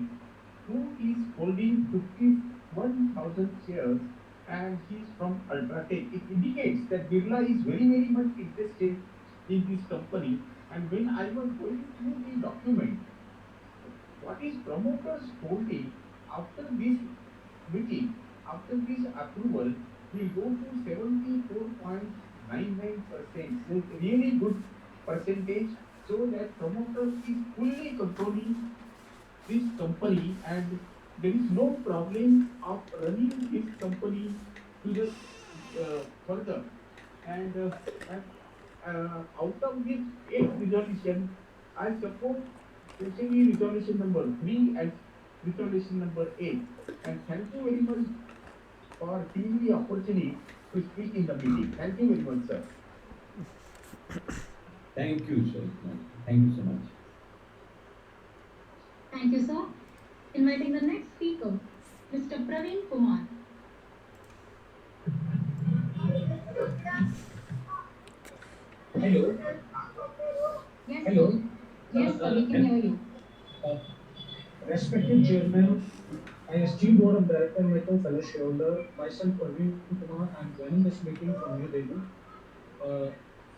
who is holding 51,000 shares, and he is from Ultratech. It indicates that Birla is very, very much interested in this company. And when I was going through the document, what is promoters told me, after this meeting, after this approval, will go to 74.99%. So really good percentage, so that promoters is fully controlling this company, and there is no problem of running this company to the further. And out of this 8 resolution, I support especially resolution number 3 and resolution number 8. And thank you very much for giving me the opportunity to speak in the meeting. Thank you very much, sir. Thank you, sir. Thank you so much. Thank you, sir. Inviting the next speaker, Mr. Praveen Kumar. Hello. Yes, Hello. sir. Yes, sir, we can hear you. Uh, Respected Chairman, I esteemed Board of Director, my fellow shareholder, myself Praveen Kumar, I am joining this meeting from New Delhi.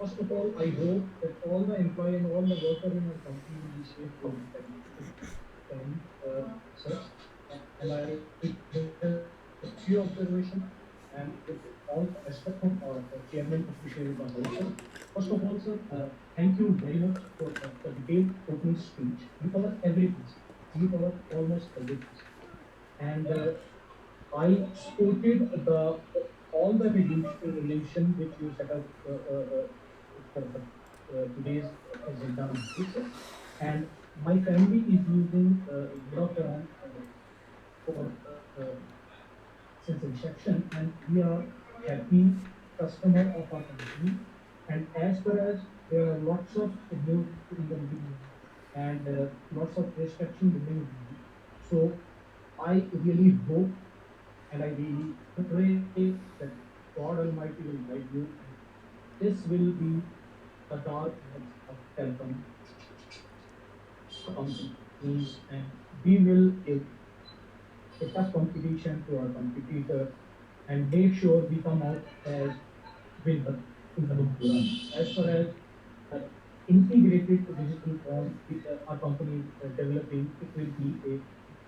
First of all, I hope that all the employee and all the worker in our company will be safe for the time, sir. And I a few observations, and with all respect from our chairman appreciated by all, sir. First of all, sir, thank you very much for the detailed opening speech. You covered everything, sir. You covered almost everything, sir. And I supported the all the resolution which you set up for the today's agenda, sir. And my family is using Vodafone for since inception, and we are happy customer of our company. And as far as there are lots of news in the beginning and lots of restriction within, so I really hope and I really pray that God Almighty will guide you, and this will be the dark age of telecom companies, and we will give a tough competition to our competitor and make sure we come out as winner in the long run. As far as integrated digital form with our company developing, it will be a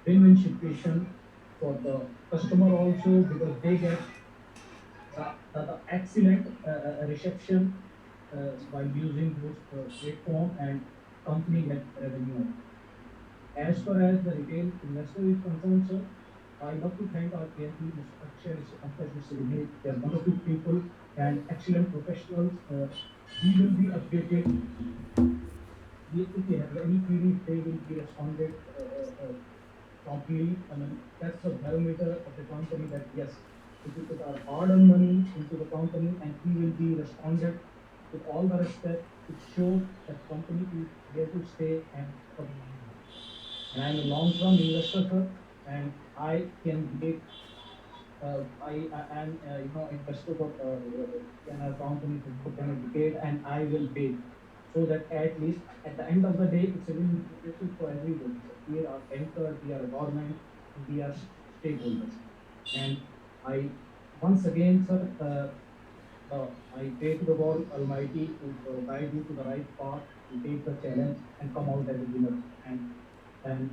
win-win situation for the customer also, because they get the excellent reception while using those platform, and company get revenue. As far as the retail investor is concerned, sir, I love to thank our KMP, Mr. Akshay, Mr. Pankaj, Mr. Vinay. They are wonderful people and excellent professionals. We will be updated. If we have any queries, they will be responded promptly. I mean, that's the barometer of the company, that yes, if we put our hard-earned money into the company and we will be responded with all the respect, it shows that company is there to stay and for the long run. And I'm a long-term investor, sir, and I can make I am investor for in a company for 10 decade, and I will pay, so that at least at the end of the day it's a win situation for everybody. So we are bankers, we are a government, we are stakeholders, and I once again, sir, I pray to the God Almighty to guide you to the right path, to take the challenge and come out as a winner. And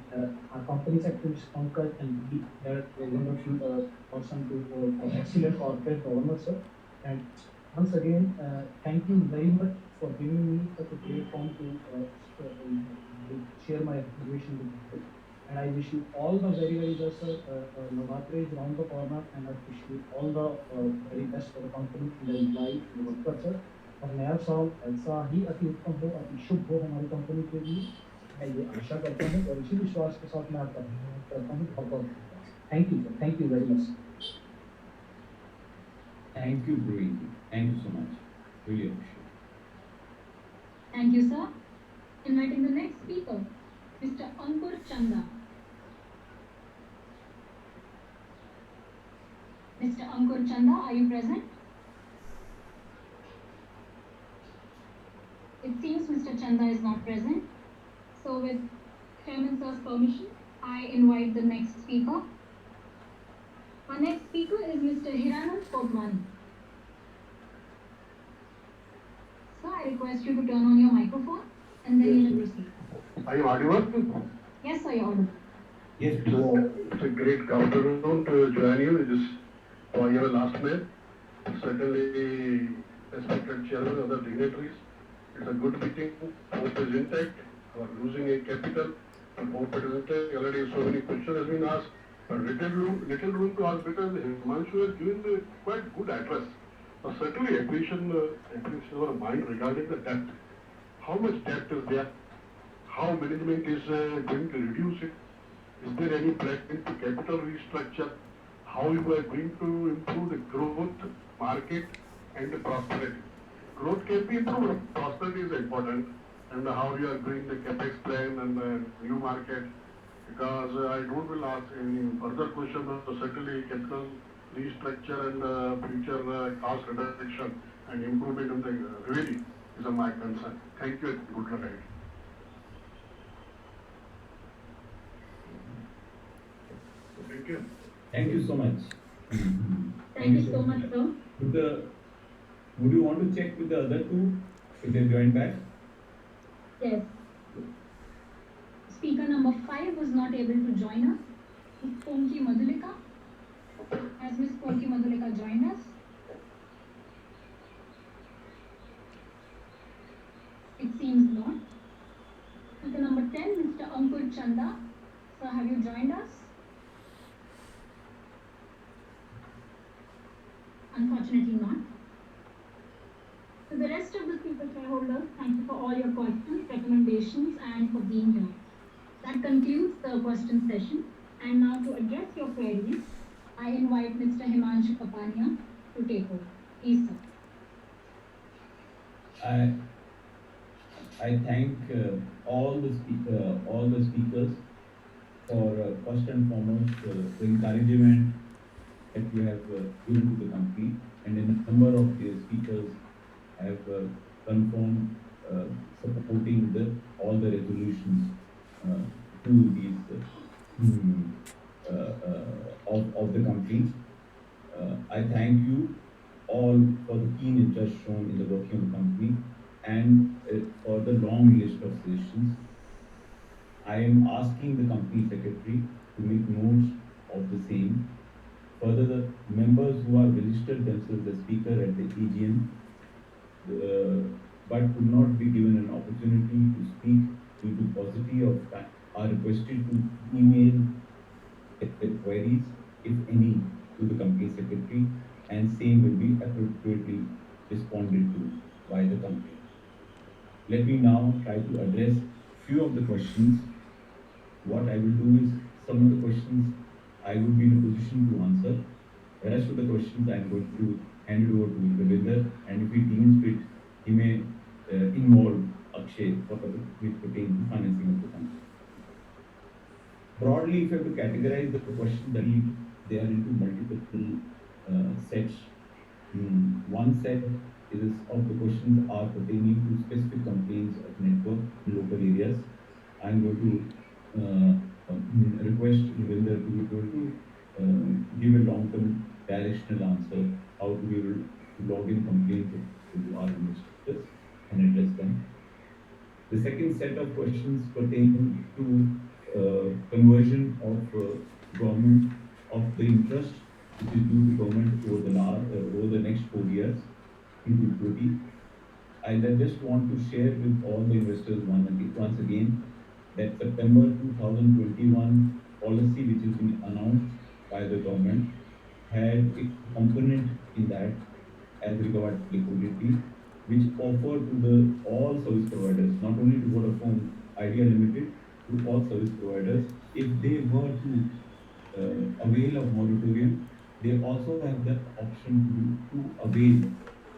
our company secretary is Pankaj, and we are a wonderful person to excellent corporate governor, sir. And once again, thank you very much for giving me such a platform to share my observation with you. And I wish you all the very, very best, sir. Navratri is around the corner, and I wish you all the very best for the company and the employees and the workers, sir. और नया साल ऐसा ही अति उत्तम हो, अति शुभ हो हमारी कंपनी के लिए, मैं ये आशा करता हूँ, और इसी विश्वास के साथ मैं आपका धन्यवाद करता हूँ। बहुत बहुत thank you sir, thank you very much. Thank you, Praveen. Thank you so much. Really appreciate it. Thank you, sir. Inviting the next speaker, Mr. Ankur Chanda. Mr. Ankur Chanda, are you present? It seems Mr. Chanda is not present. So with Chairman Sir's permission, I invite the next speaker. Our next speaker is Mr. Hiranand Kotwani. Sir, I request you to turn on your microphone and then you may proceed. Are you audible? Yes, sir, you're audible. Yes, it's a great afternoon to join you. It is for your last name. Certainly, respected chairman, other dignitaries. It's a good meeting. Hope is intact. We are losing a capital. But hope it is intact. Already so many questions has been asked. But little room to ask because Himanshu has given a quite good address. Certainly, acquisition our mind regarding the debt. How much debt is there? How management is going to reduce it? Is there any plan to capital restructure? How you are going to improve the growth, market, and the prosperity? Growth can be improved, prosperity is important, and how you are doing the capex plan and the new market. Because I don't will ask any further question, but certainly capital restructure and future cost reduction and improvement in the revenue is my concern. Thank you. Good luck. Thank you. Thank you so much. Thank you so much, sir. Would you want to check with the other two if they joined back? Yes. Speaker number 5 was not able to join us. Ms. Ponki Madhulika. Has Ms. Ponki Madhulika joined us? It seems not. Speaker number 10, Mr. Ankur Chanda. Sir, have you joined us? Unfortunately not. To the rest of the speaker shareholders, thank you for all your questions, recommendations, and for being here. That concludes the question session. And now to address your queries, I invite Mr. Himanshu Kapania to take over. Please, sir. I thank all the speakers for first and foremost the encouragement that you have given to the company, and a number of the speakers have confirmed supporting all the resolutions to these of the company. I thank you all for the keen interest shown in the working of the company and for the long list of suggestions. I am asking the company secretary to make notes of the same. Further, the members who have registered themselves as speaker at the AGM but could not be given an opportunity to speak due to paucity of time are requested to email their queries, if any, to the company secretary, and same will be appropriately responded to by the company. Let me now try to address few of the questions. What I will do is, some of the questions I would be in a position to answer. The rest of the questions I am going to hand it over to Ravinder, and if he deems fit, he may involve Akshay for which pertain to financing of the company. Broadly, if you have to categorize the questions, they are into multiple sets. One set is of the questions are pertaining to specific complaints of network in local areas. I'm going to request Ravinder to be able to give a long-term directional answer how to be able to log in complaints to our investors and address them. The second set of questions pertain to conversion of government of the interest which is due to government over the next 4 years into equity. I just want to share with all the investors once again that September 2021 policy which has been announced by the government had a component in that as regards liquidity, which offered to all service providers, not only to Vodafone Idea Limited, to all service providers, if they were to avail of moratorium, they also have the option to avail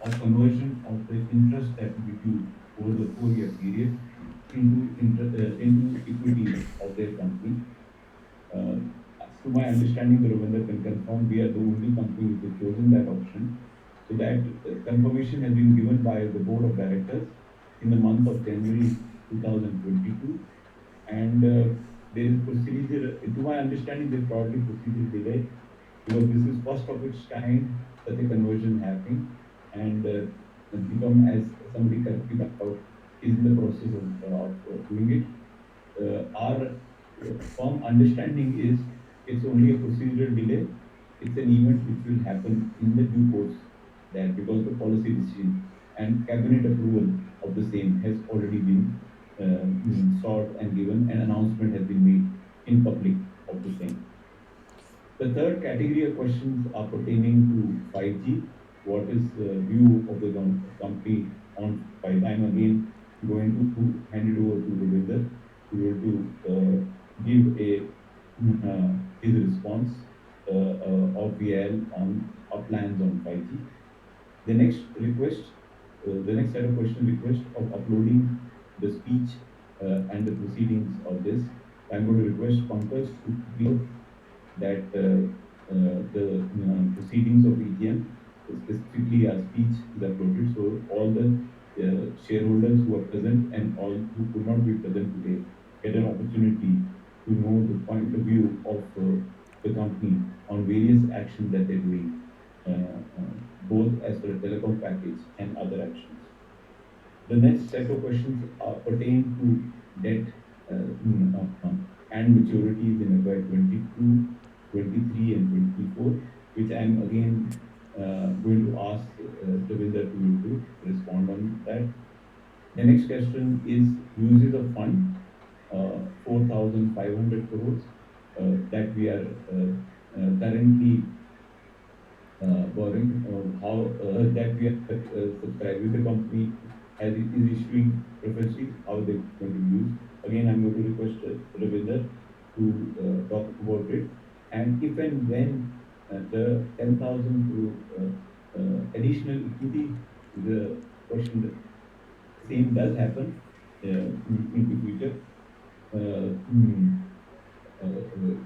of conversion of the interest that will be due over the 4-year period into equity of their company. To my understanding, the Ravinder can confirm, we are the only company which has chosen that option. So that confirmation has been given by the board of directors in the month of January 2022, and there is procedure. To my understanding, there is probably procedure delay because this is first of its kind such a conversion happening, and become, as somebody correctly pointed out, is in the process of doing it. Our firm understanding is it's only a procedural delay. It's an event which will happen in the due course, that because the policy decision and cabinet approval of the same has already been sought and given, an announcement has been made in public of the same. The third category of questions are pertaining to 5G. What is the view of the company on 5G? I'm again going to hand it over to Ravinder to be able to give his response of VIL on our plans on 5G. The next request, the next set of question request of uploading the speech and the proceedings of this. I'm going to request Pankaj to quickly that the proceedings of EGM, specifically our speech, is uploaded. So all the shareholders who are present and all who could not be present today get an opportunity to know the point of view of the company on various actions that they're doing, both as per a telecom package and other actions. The next set of questions pertain to debt and maturities in FY 22, 23, and 24, which I'm again going to ask Ravinder to respond on that. The next question is uses of fund, 4,500 crores that we are currently borrowing, how that we are subscribing. The company as it is issuing preferences, how they're going to use. Again, I'm going to request Ravinder to talk about it. And if and when the 10,000 additional equity, the question the same does happen in the future,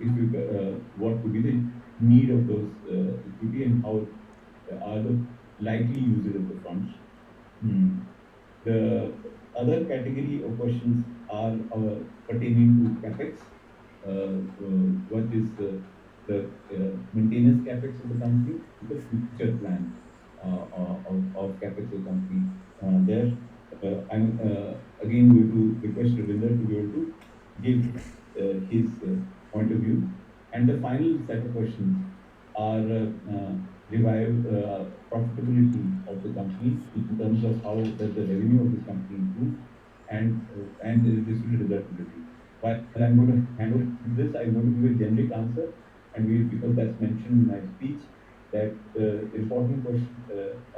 if you what could be the need of those equity and how are the likely uses of the funds. The other category of questions are pertaining to capex. What is the maintenance capex of the company, the future plan of capex of the company. There, I'm again going to request Ravinder to be able to give his point of view. And the final set of questions are revive profitability of the company in terms of how does the revenue of this company improve and the distributed resultability. While I'm going to hand over this, I'm going to give a generic answer, and because that's mentioned in my speech, that the important question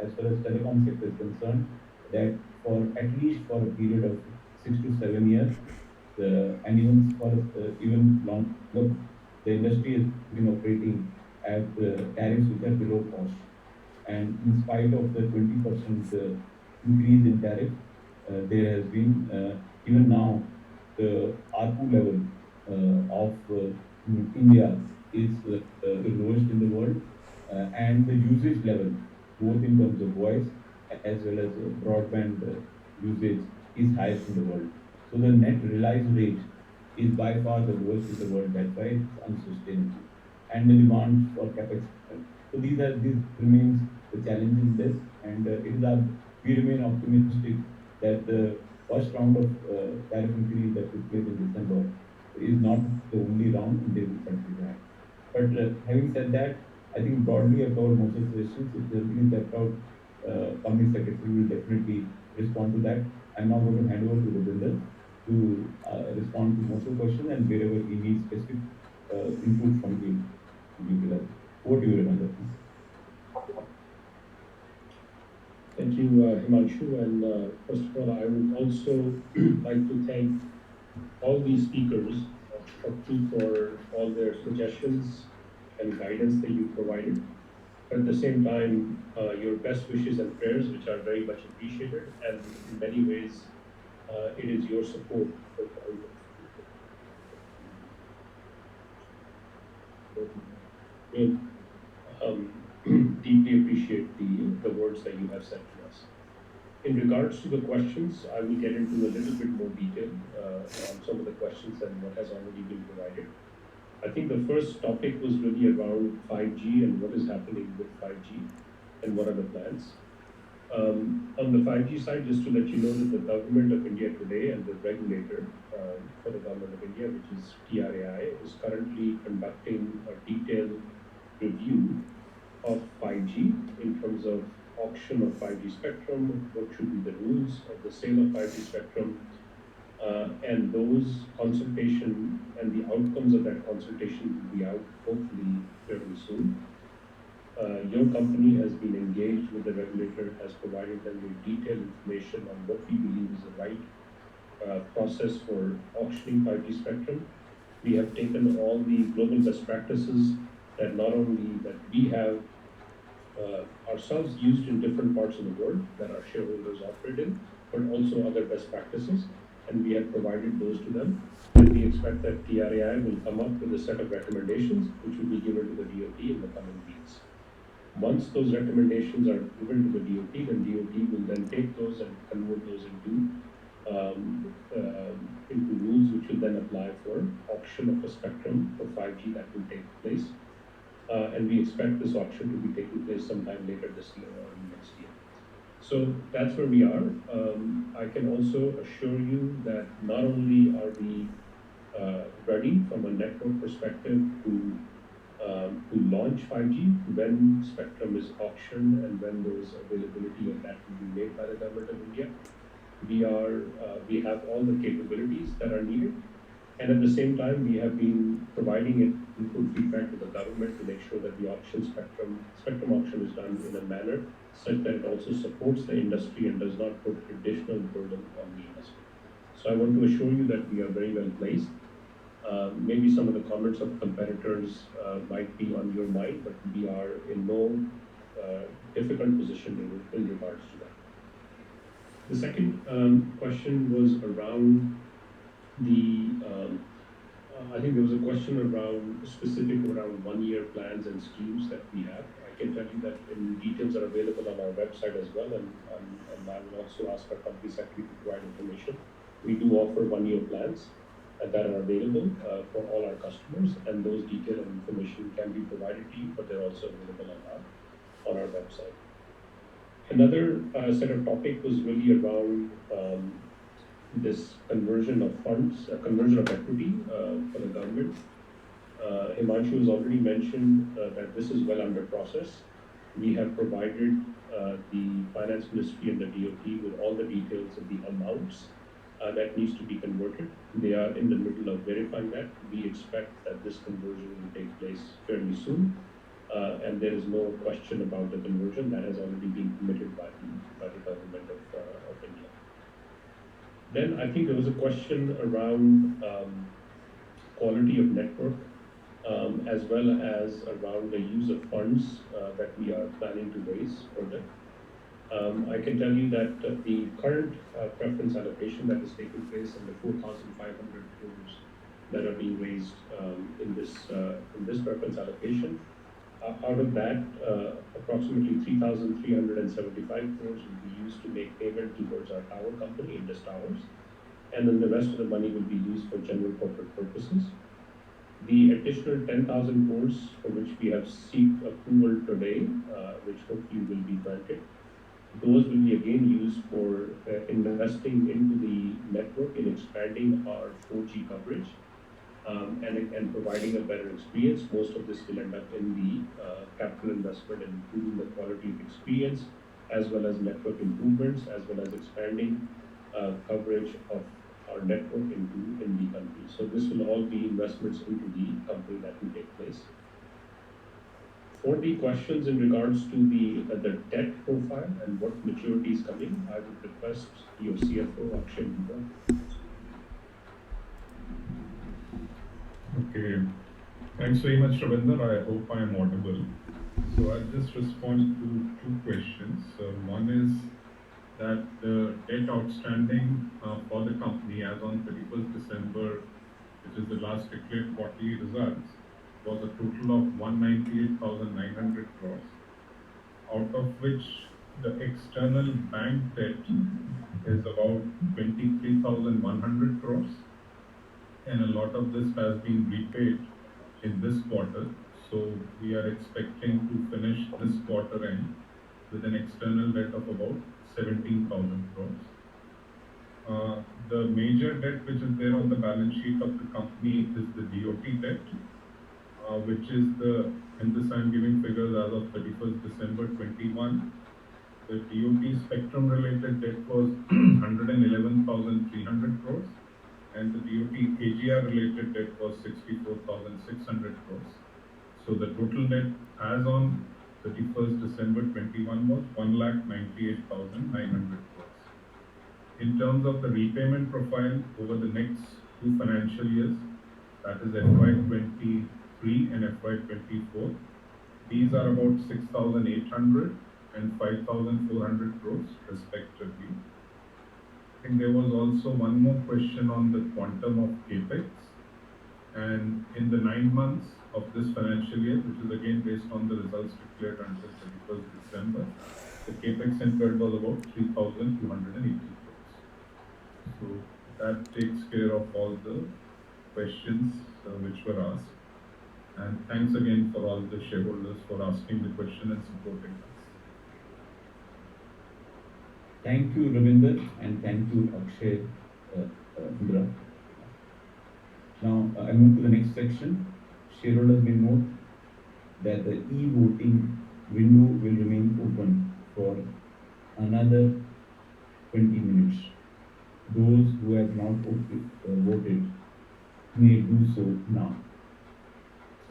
as far as telecom sector is concerned, that for at least for a period of 6 to 7 years, and even for even longer, the industry has been operating at tariffs which are below cost. And in spite of the 20% increase in tariff, there has been even now the ARPU level of India is the lowest in the world, and the usage level, both in terms of voice as well as broadband usage, is highest in the world. So the net realized rate is by far the lowest in the world. That's why it's unsustainable, and the demand for capex. So these remains the challenge in this, and we remain optimistic that the first round of tariff increase that took place in December is not the only round, and they will continue to happen. But having said that, I think broadly I've covered most of the questions. If there's anything left out, company secretary will definitely respond to that. I'm now going to hand over to Ravinder to respond to most of the questions, and wherever he needs specific input from you, utilize. Over to you, Ravinder, please. Thank you, Himanshu. And first of all, I would also like to thank all these speakers up to for all their suggestions and guidance that you provided. But at the same time, your best wishes and prayers, which are very much appreciated. And in many ways, it is your support that I will deeply appreciate the words that you have said to us. In regards to the questions, I will get into a little bit more detail on some of the questions and what has already been provided. I think the first topic was really around 5G and what is happening with 5G and what are the plans. On the 5G side, just to let you know that the government of India today and the regulator for the government of India, which is TRAI, is currently conducting a detailed review of 5G in terms of auction of 5G spectrum, what should be the rules of the sale of 5G spectrum, and those consultation and the outcomes of that consultation will be out hopefully very soon. Your company has been engaged with the regulator, has provided them with detailed information on what we believe is the right process for auctioning 5G spectrum. We have taken all the global best practices that not only that we have ourselves used in different parts of the world that our shareholders operate in, but also other best practices, and we have provided those to them. And we expect that TRAI will come up with a set of recommendations which will be given to the DoT in the coming weeks. Once those recommendations are given to the DoT, then DoT will then take those and convert those into rules which will then apply for auction of a spectrum for 5G that will take place. And we expect this auction to be taking place sometime later this year or next year. So that's where we are. I can also assure you that not only are we ready from a network perspective to launch 5G when spectrum is auctioned and when there is availability of that will be made by the government of India. We have all the capabilities that are needed, and at the same time we have been providing input feedback to the government to make sure that the spectrum auction is done in a manner such that it also supports the industry and does not put additional burden on the industry. So I want to assure you that we are very well placed. Maybe some of the comments of competitors might be on your mind, but we are in no difficult position in regards to that. The second question was around I think there was a question around specific around 1-year plans and schemes that we have. I can tell you that details are available on our website as well, and I will also ask our company secretary to provide information. We do offer 1-year plans that are available for all our customers, and those detailed information can be provided to you, but they're also available on our website. Another set of topic was really around this conversion of funds, conversion of equity for the government. Himanshu has already mentioned that this is well under process. We have provided the Finance Ministry and the DoT with all the details of the amounts that needs to be converted. They are in the middle of verifying that. We expect that this conversion will take place fairly soon, and there is no question about the conversion that has already been committed by the government of India. Then I think there was a question around quality of network, as well as around the use of funds that we are planning to raise further. I can tell you that the current preference allocation that is taking place and the 4,500 crores that are being raised in this preference allocation, out of that, approximately 3,375 crores will be used to make payment towards our tower company, Indus Towers, and then the rest of the money will be used for general corporate purposes. The additional 10,000 crores for which we have sought approval today, which hopefully will be granted, those will be again used for investing into the network in expanding our 4G coverage and providing a better experience. Most of this will end up in the capital investment and improving the quality of experience, as well as network improvements, as well as expanding coverage of our network in the country. So this will all be investments into the company that will take place. For the questions in regards to the debt profile and what maturity is coming, I would request your CFO, Akshay Gupta. Okay. Thanks very much, Ravinder. I hope I am audible. So I'll just respond to 2 questions. One is that the debt outstanding for the company as on 31st December, which is the last declared quarterly results, was a total of 198,900 crores, out of which the external bank debt is about 23,100 crores, and a lot of this has been repaid in this quarter. So we are expecting to finish this quarter end with an external debt of about 17,000 crores. The major debt which is there on the balance sheet of the company is the DOT debt, which is and this I'm giving figures as of 31st December 21. The DOT spectrum related debt was 111,300 crores, and the DOT AGR related debt was 64,600 crores. So the total debt as on 31st December 21 was 1,98,900 crores. In terms of the repayment profile over the next two financial years, that is FY23 and FY24, these are about 6,800 and 5,400 crores respectively. I think there was also one more question on the quantum of capex, and in the 9 months of this financial year, which is again based on the results declared until 31st December, the capex incurred was about 3,280 crores. So that takes care of all the questions which were asked. And thanks again for all the shareholders for asking the question and supporting us. Thank you, Ravinder, and thank you, Akshay, Indra. Now, I move to the next section. Shareholders may note that the e-voting window will remain open for another 20 minutes. Those who have not voted may do so now.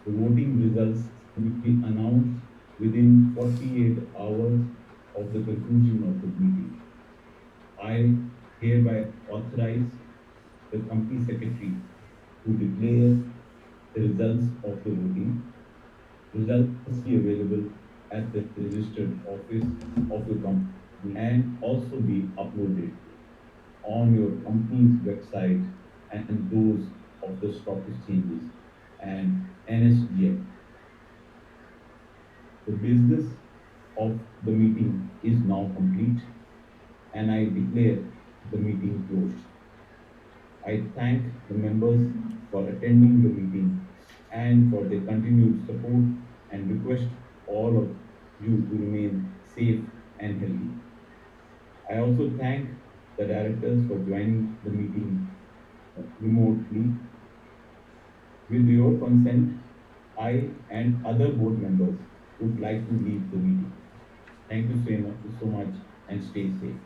The voting results will be announced within 48 hours of the conclusion of the meeting. I hereby authorize the company secretary to declare the results of the voting. Results must be available at the registered office of the company and also be uploaded on your company's website and those of the stock exchanges and NSDL. The business of the meeting is now complete, and I declare the meeting closed. I thank the members for attending the meeting and for their continued support, and request all of you to remain safe and healthy. I also thank the directors for joining the meeting remotely. With your consent, I and other board members would like to leave the meeting. Thank you so much and stay safe.